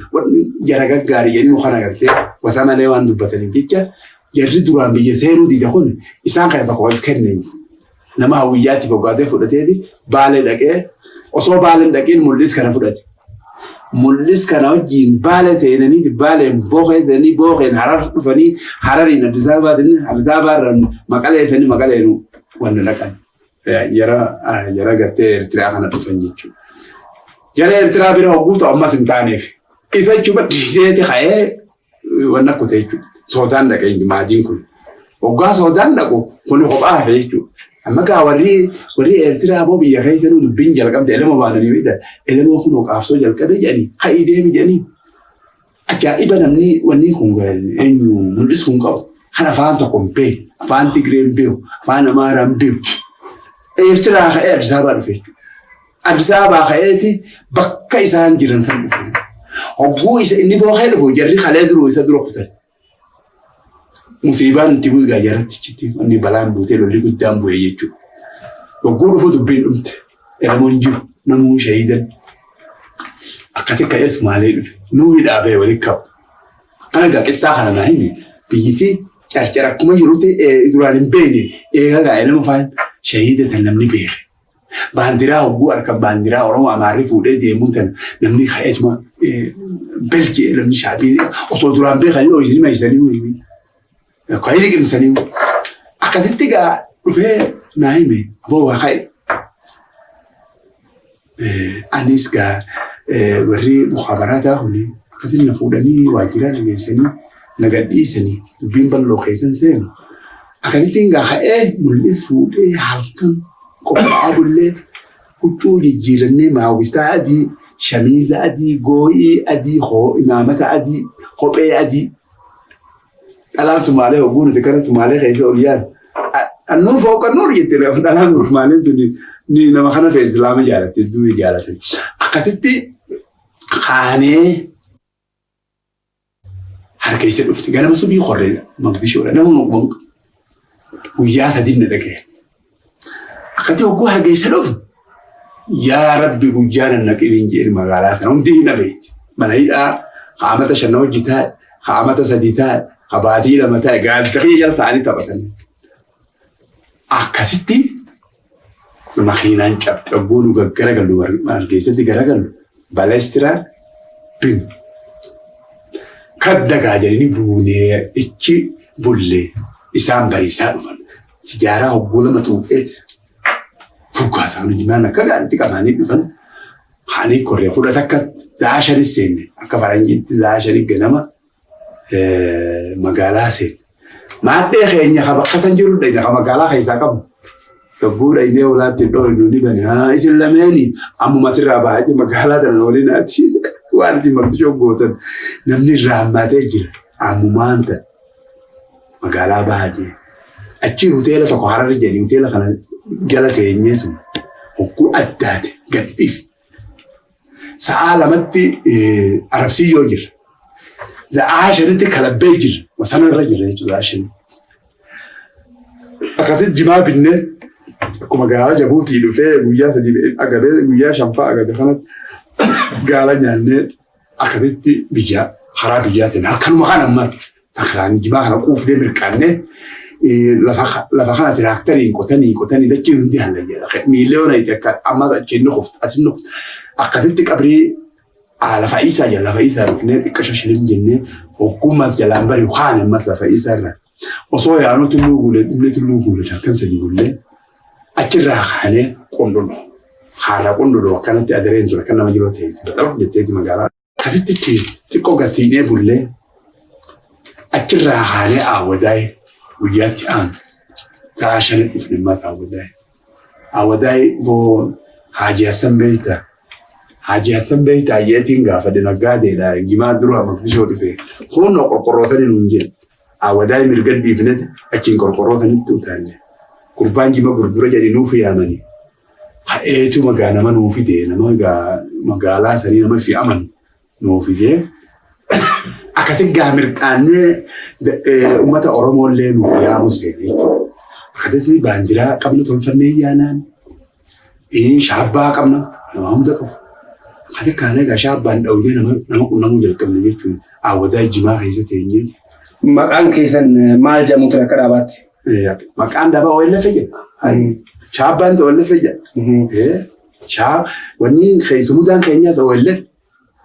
jara gaggaarii jedhanii mukaan agartee wasaa malee waan dubbataniif jecha jarri duraan biyya seenuu diida kun isaan kana tokko of kenne nama hawwiyyaatiif hoggaatee fudhateeti baalee dhaqee osoo baaleen dhaqeen mul'is kana fudhate. Mul'is kana wajjin baalee seenanii baaleen bookee bookeen harar dhufanii harariin Addis Ababaarraan maqaleessanii maqaleenu wanna dhaqan. Jara gartee Eertiraa kana dhufan jechuudha. Jara Eertiraa bira hogguu ta'u ammas hin taaneef. Isa jechuudha dhiiseeti ka'ee wanna kute jechuudha. Soodaan dhaqee maatiin kun. Hoggaa soodaan dhaqu kun kophaa hafe jechuudha. Amma gaa warri Eertiraa boo biyya keessa nu dubbiin jalqabde elemoo baananii bida. Elemoo kun qaabsoo jalqabe jedhanii ka'ii deemi jedhanii. Ajaa'iba namni wanni kun eenyu mul'is kun qabu. Kan afaan tokko hin beeku, afaan Tigree hin beeku, afaan Amaaraa hin beeku. Eertiraa ka'ee Addis Ababaa dhufe. Addis Ababaa ka'eeti bakka isaan jiran san dhufe. Hogguu inni bookee dhufu jarri kalee duruu isa dura kutan. Musiibaan itti bu'e gaa jaratti citti wanni balaan buutee lolli guddaan bu'e jechuudha. Hogguu dhufu dubbiin dhumte. Elemoon jiru namuu shahiidan. Akkati ka'ee Sumaalee dhufe. Nuyi dhaabee walitti qabu. Kana gaa qissaa kana naa himi biyyittii carcara akkuma jirutti duraan hin beekne eegaa gaa elemoo faan. Shahiidatan namni beeke. Baandiraa hogguu harka baandiraa Oromoo Amaarri fuudhee deemuun tan namni ka'eetuma belgee namni shaabii osoo duraan beekanii hojii maayisanii ka'ee liqimsanii akkasitti gaa dhufee naa hime aboo waa ka'e. Anis gaa warri mukhabaraataa kuni akkasitti na fuudhanii waajjiraa nageessanii na gadhiisanii dubbiin bal'oo keessan seenu. Akkasitti gaa ka'ee mul'is fuudhee halkan qophaa'aa bullee huccuu jijjiirannee maawwistaa adii, shamiiza adii, goo'ii adii, imaamata adii, kophee adii. Dhalaan Sumaalee hogguu nuti kana Sumaalee keessa ol yaadu. Annuun fooqa nuur jettee dhalaan Sumaaleen tuni nama kana fe'e Islaama jaalatte du'e jaalatan. Akkasitti kaanee harka isa dhufne ganama subii qorree Maqdishoodha nama nuqbanqa. Guyyaa sadii na dhagee. Akkati hogguu harka isa dhufne yaa Rabbi guyyaa nan naqiniin jedhe magaalaa sana hundi hin dhabeetti. Mana hidhaa qaamata shanna hojii taa'e, qaamata sadii taa'e, habaatii lama taa'e gaaltaqii jala ta'anii taphatan. Akkasitti makiinaan cabxe hogguu nu garagallu hargeessatti garagallu baleestiraan bin. Kaddagaa jedhanii buunee ichi bullee isaan bariisaa dhufan. Sijaaraa hogguu lama tuuqeeti. Furgaasaa nu jimaan akka gaariitti qabaanii dhufan. Haanii korree fudhata akka laashanis seenne akka faranjiitti laashanii ganama magaalaa seenne. Maaddee keenya ka bakka san jiru dhayna ka magaalaa keessaa qabu. Yogguu dhaynee olaatti dhooyi nuuni bane isin lameeni ammuma sirraa baay'ee magaalaa tana waliinaati. Waan itti Maqdishoo gootan namni irraa hammaatee jira ammumaan ta'e magaalaa baay'ee. Achi hoteela tokko Harar jedhanii hoteela kana jala teenyeetu hogguu addaate gadhiif. Sa'aa lamatti Arabsiyyoo jira. Sa'aa shanitti Kalabbee jira. Wasana irra jira jechuudha shani. Akkasitti jimaa binnee akkuma magaalaa Jabuutii dhufee guyyaa sadii agabee guyyaa shanfaa agabe kanatti gaala nyaannee akkasitti biyya karaa biyyaatiin halkanuma kana ammas sakraan jimaa kana quufnee mirqaannee lafa kana tiraakteriin qotanii dachiin hundi hallayyeedha. Miillee ona itti akka ammas achiin nuqufta asin nuqufta akkasitti qabrii lafa isaa rufnee xiqqasha shilim jennee hoggumas jalaan bari waan ammas lafa isaa irra osoo yaanuu tulluu guulee halkan sadii bullee achirraa kaanee qondolo. Haala qondolo akkanatti adareen ture kan nama jiroo ta'e baxalu jetteeti magaalaa. Akkasitti xiqqoo gasiinee bullee achirraa kaanee Awwadaay guyyaatti aanu sa'a shanii dhufne ammas Awwadaay. Awwadaay boo Haaji Hassan beektaa. Haaji Hassan beektaa yeetiin gaafa dinagaadeedha gimaa dura Maqdishoo dhufe hunnoo qorqorroosanii nuun jedhe. Awwadaay mirga dhiifneti achiin qorqorroosanitti utaalle. Gurbaan jima gurgura jedhi nuuf yaamanii. Ha'eetu magaa nama nuuf fide nama magaalaa sanii nama fi amanu nuuf fide. Akkasitti gaa mirqaannee uummata Oromooillee nuuf yaamu seene. Akkasitti baandiraa qabna tolfannee yaanaan. Shaabbaa qabna nama hunda qabu. Akkasitti kaanee gaa shaabbaan dhawulee nama qunnamuu jalqabne jechuudha. Awwadaay jimaa keessa teenyee. Maqaan keessan maal jedhamu ture akka dhaabaatti? Maqaan dhaabaa OLF jedha. Shaabbaan ta'e OLF jedha. Wanni keessumudaan keenyaas OLF.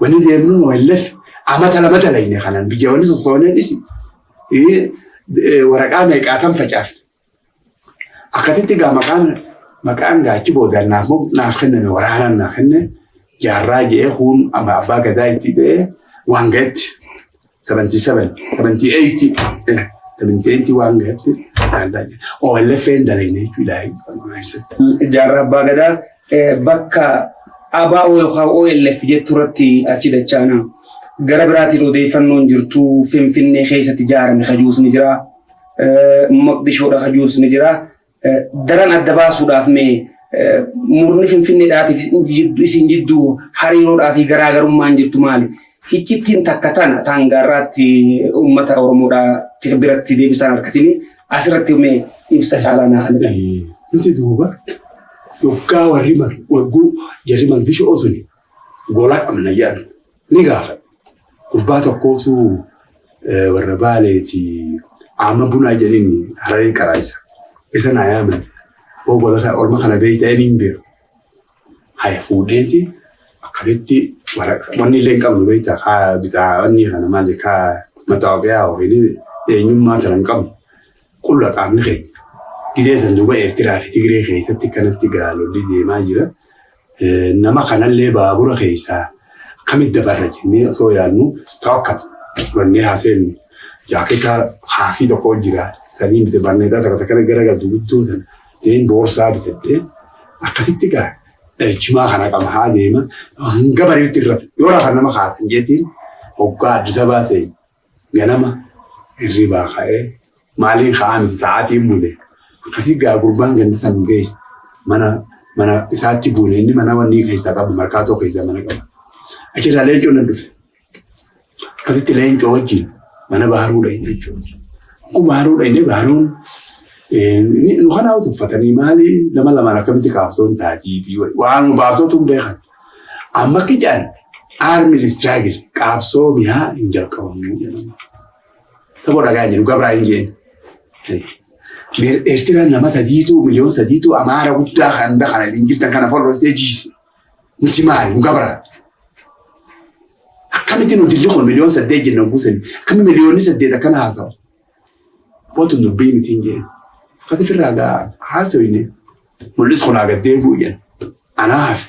Wanni deemnuun OLF. Amata lama dalayne kanaan biyya wanni sossooneen dhisi. Waraqaa meeqaatan facaafne. Akkasitti gaa maqaan gaachi boodaan naaf kenname waraanaan naaf kenne jaarraa jedhee huun abbaa gadaa itti ba'ee waan ga'etti 78 waan ga'etti OLF'n dalayne jechuudha. Jaarraa abbaa gadaa bakka ABO yookaan OLF jettu irratti achi dachaana. Gara biraatiin odeeffannoon jirtu Finfinnee keessatti ijaarame hajuus ni jira. Maqdishoodha hajuus ni jira. Daran adda baasuudhaaf mee murni Finfinneedhaatiif isin jidduu hariiroodhaa fi garaagarummaan jirtu maali? Hichittiin takka tana taangaarraatti uummata Oromoodhaa biratti deebisaan harkatini asirratti mee ibsa caalaa naa kan ta'e. Miti duuba yokkaa wagguu jarri Maqdishoo osoni goolaa qabna jedhan ni gaafa. Gurbaa tokkootu warra Baaleeti amma bunaa jedhini Hararee Qaraayisa. Isa naa yaaman obbolota Oromoo kana beeyta'een hin beeku. Haya fuudheeti akkasitti wanni illee hin qabnu beektaa kaa bitaa wanni kana maali kaa mataawaqiyaa yookiin eenyummaa kana hin qabnu qulla qaamni keenya. Gideessan duuba Eertiraa fi Tigree keessatti kanatti gaalolli deemaa jira. Nama kanallee baabura keessaa akkamitti dabarra jennee osoo yaadnu tawakkal fudhannee haaseennu jaaketaa haakii tokko jira. Sanii bite barneetaa takka kana garagaltu guddoo sana deen boorsaa bitadhee akkasitti gaa jimaa kana qaba haa deema hanga bareetti irra yoo rafan nama haasan jeetiin hoggaa Addisa baasee ganama hirribaa ka'ee maaliin ka'aa miti sa'aatiin bule akkasitti gaa gurbaan ganda san nu geesse mana isaatti buune inni mana wanni keessaa qabu markaatoo keessaa mana qaba. Achirraa leencoo nan dhufe akkasitti leencoo wajjin mana baaruudha inni jechuudha. Baharuudha inni baharuun nu kanaa uffatanii maali lamaan akkamitti qaabsoon taatii fi waan baabsootu hin beekan. Amma akka jedhan armi istraagil qaabsoo mi'aa hin jalqabamu jedhama. Saboo dhagaa jiru gabraa hin jeen. Eertiraan nama miliyoon 3 Amaara guddaa kan kana hin jirtan kana folloosee jiise. Nuti maali nu gabraa. Akkamitti nu dilli kun miliyoon 8 jennan buusanii akkamitti miliyoonni 8 akkana haasawu. Botu dubbii miti hin jeen. Kati firraa haasawine mul'is kun agaddee bu'uyan. Anaa hafe.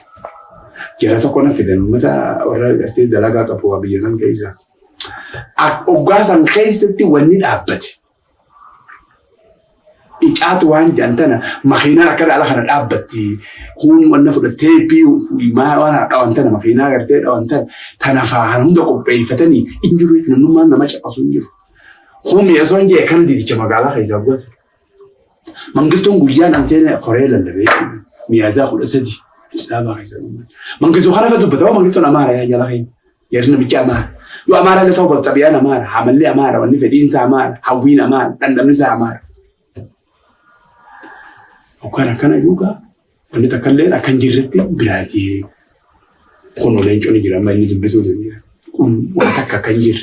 Jara tokko na fidan uummata warra gartee dalagaa qabu biyya san keessa. Oggaa san keessatti wanni dhaabbate. Icaatu waan jantana makiinaa akka dhaala kana dhaabbatti kun wanna fudhattee bii waan dhawantana makiinaa gartee dhawantana tana faana hunda qopheeffatanii hin jiru namummaan nama caqasu hin jiru. Humni osoo hin jee kan didicha magaalaa keessaa bu'ate. Mangiltoon guyyaan anteenaa koree lallabee mi'aadaa 13 isaabaa keessaa bu'ate. Mangiltoo kana dubbata waan mangiltoon Amaara yaa jala keenya. Yerri namichi Amaara. Yoo Amaara illee ta'u xabiyaan Amaara, hamallee Amaara, wanni fedhiinsa Amaara, hawwiin Amaara, dhandhamnisaa Amaara. Okkaan akkana juga wanni takka illee akkan jirretti biraatee Kun leencoon jira amma inni dubbisuu danda'a. Kun waan takka kan jiru.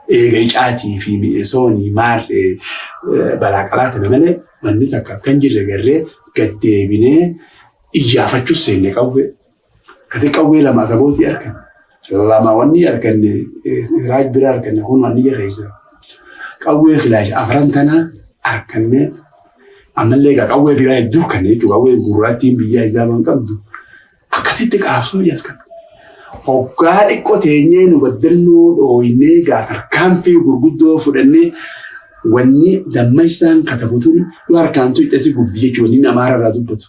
Eega icaatii fi mi'eessoonii maarree balaa qalaata malee wanni takka kan jirre garree gaddeebinee iyyaafachuus seenne qawwee. Kati qawwee lama sabooti argan. Lama wanni arganne raaj bira arganne kun wanni jaheessa. Qawwee filaash afran tana arganne ammallee qawwee biraa hedduu kan jechuudha. Qawwee gurraattiin biyya hidaaman qabdu. Akkasitti qaabsoo jalqabe. Hoggaa xiqqoo teenyee nu baddannoo dhooynee tarkaanfii gurguddoo fudhannee wanni dammaisaan katabutuun yoo harkaan tuuxasi guddi jechuun inni amaararraa dubbatu.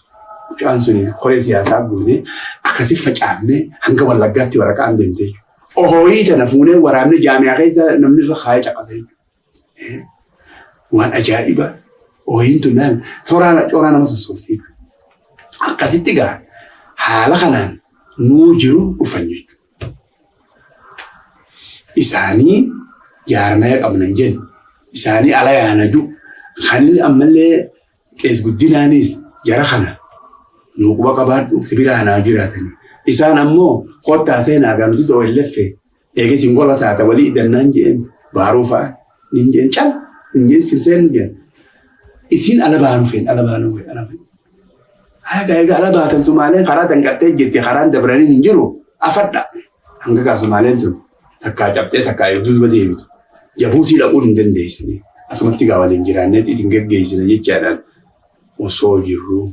Mucaan suni koree siyaasaa goonee akkasii facaafnee hanga Wallaggaatti waraqaan deemtee. Ohooyii tana fuunee waraabne jaamiyaa keessa namni irra kaayee caqasee. Waan ajaa'iba. Ohooyiin tun coraa nama sossooftii. Akkasitti gaa haala kanaan nuu jiru dhufan jechuudha. Isaanii jaarmaya qabnan jennu. Isaanii ala yaanaju. Kan ammallee qees guddinaanis jara kana. Nuuquba qabaadhu sibira hanaa jiraatanii. Isaan ammoo kottaa seenaa gamsisa walleffee eegatiin gola taata walii idannaan jeen baaruu fa'a nin jeen cal nin jeen silseen jeen. Isin ala baanuu feen ala baanuu feen ala feen. Egaa ala baatan Sumaaleen karaa danqattee jirti karaan dabranii hin jiru afadha. Hanga kaa Sumaaleen tun takkaa cabxee takkaa eegduuba deebitu. Jabuutii dhaquun hin dandeessine. Asumatti gaa waliin jiraanneet ittiin geggeessine jechaadhaan osoo jirru.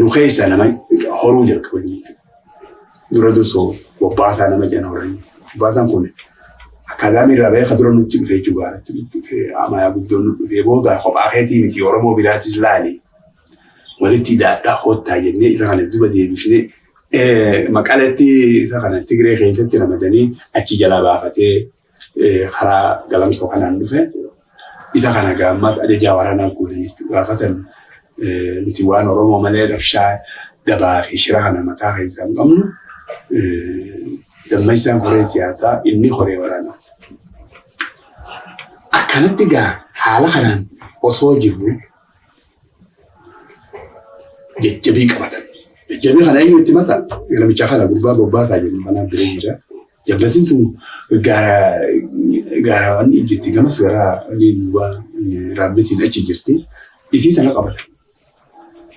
Nu keessa nama horuu jalqaban jechuudha. Dura dursoo bobbaasaa nama jala horan. Bobbaasaan kun akaadaamii irraa bahee dura nutti dhufee jechuudha. Ammayyaa guddoon nu dhufee booda kophaa keetii miti Oromoo biraatis laali. Walitti daadhaa hottaa jennee isa kana duba deebifnee Maqaleetti isa kana Tigree keessatti ramadanii achi jalaa baafatee karaa galamsoo kanaan dhufe. Isa kana gaammaa ajajaa waraanaa goone jechuudha. Akkasumas nuti waan Oromoo malee rabshaa dabaa fi shira kana mataa keessaa hin qabnu. Dammaisaan koree siyaasaa inni koree waraanaa. Akkanatti gaa haala kanaan osoo jirru jajjabii qabatan. Jajjabii kana eenyu itti mataa? Namicha kana gubbaa bobbaasaa jennu manaan biree jira. Jablatiin tun gaara waan jirti gamas garaa raabbitiin achi jirti. Isii sana qabatan.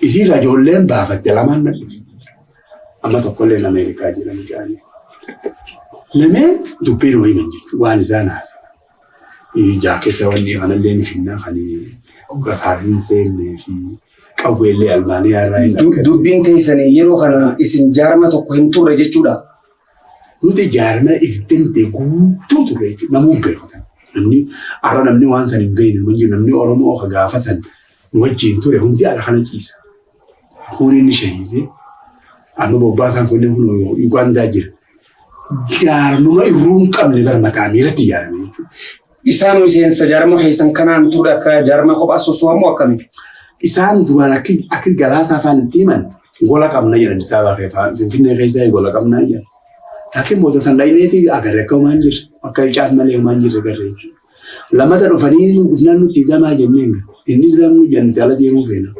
Isii irraa ijoolleen baafatte lamaan na dhufe. Amma tokkolleen Ameerikaa jedhamu jedhanii. Nameen dubbiin ho'iman jechuudha waan isaan haasa'a. Jaaketa wanni kanallee ni finnaa kan basaasni seennee fi qawweellee Almaaniyaa irraa hin dhaqqabe. Dubbiin teessanii yeroo kana isin jaarma tokko hin turre jechuudha. Nuti jaarma ifdante guutuu turre jechuudha. Namuun beekatan. Namni waan san hin beekne namni Oromoo ka gaafa san nu wajjin ture hundi ala kana ciisa. Kun inni shahiidee amma bobbaasaan kunneen kun Ugaandaa jira. Jaarmuma irruu hin qabne bara mataa miilatti ijaarame jechuudha. Isaan miseensa jaarma keessan kanaan ture akka jaarma kophaa sosoomuu akkamii? Isaan duraan akka galaasa afaan itti himan gola qabna jedhan Addis Ababaa Finfinnee keessaa gola qabnaa jedhan. Laakiin booda sandaayineetii agarre akka homaan jirre akka icaas malee homaan jirre garre jechuudha. Lamata dhufanii dhufnaan nuti gamaa jenneen inni zamnu jennee ala deemuu feena.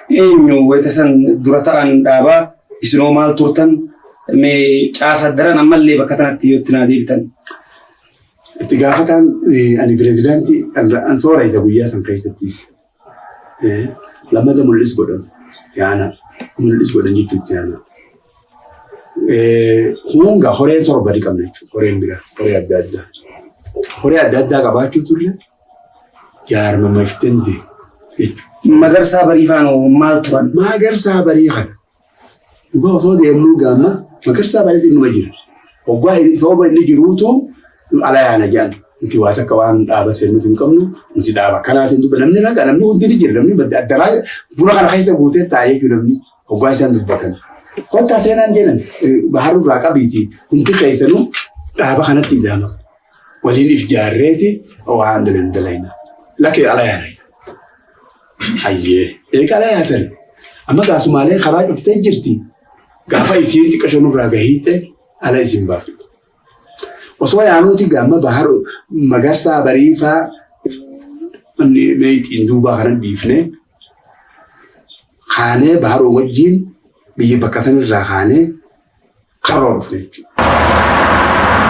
Eenyu wayita san dura ta'an dhaabaa isinoo maal turtan mee caasa daran ammallee bakka tanatti yoo itti naa deebitan. Itti gaafataan ani pireezidaantii an soora isa guyyaa san keessattis. Lamata mul'is godhan yaana mul'is godhan jechuutti yaana. Hunga horee torba ni qabna jechuudha horeen bira horee adda addaa. Horee adda addaa qabaachuu turre jaarma maftende jechuudha. Magarsaa bariifaan maal turan? Magarsaa bariifaan. Dhugaa osoo deemnuu gaama magarsaa bariitiin numa jira. Hoggaa sababa inni jiruutu ala yaana jedhan. Nuti waa takka waan dhaabatee nuti hin qabnu nuti dhaaba kanaatiin dubba namni ragaa namni hundi ni jira namni addaraa buna kana keessa guutee taa'ee jechuudha namni hoggaa isaan dubbatan. Kottaa seenaan jedhan baharuu irraa qabiiti hundi keessanuu dhaaba kanatti ida'ama. Waliin if jaarreeti waan dalayna. Lakkee ala yaana. Hayyee eega ala yaatan amma gaasumaalee karaa dhuftee jirti gaafa isiin xiqqashoo nurraa gahiite ala isin baaftu. Osoo yaanuuti gaama bahar magarsaa bariifaa meetiin duubaa kana dhiifne kaanee baharoo wajjin biyya bakka sanirraa kaanee karoo dhufne jechuudha.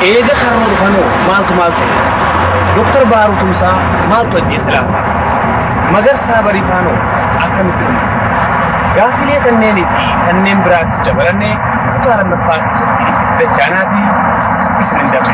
Eega karoo dhufanoo maaltu Dr. Baharuu Tumsaa maaltu ajjeese laata? Magarsaa Bariifaanoo akkamitti dhume? Gaafilee kanneenii fi kanneen biraatis dabalannee kutaa lammaffaa keessatti itti dachaanaatii isin hin dabre.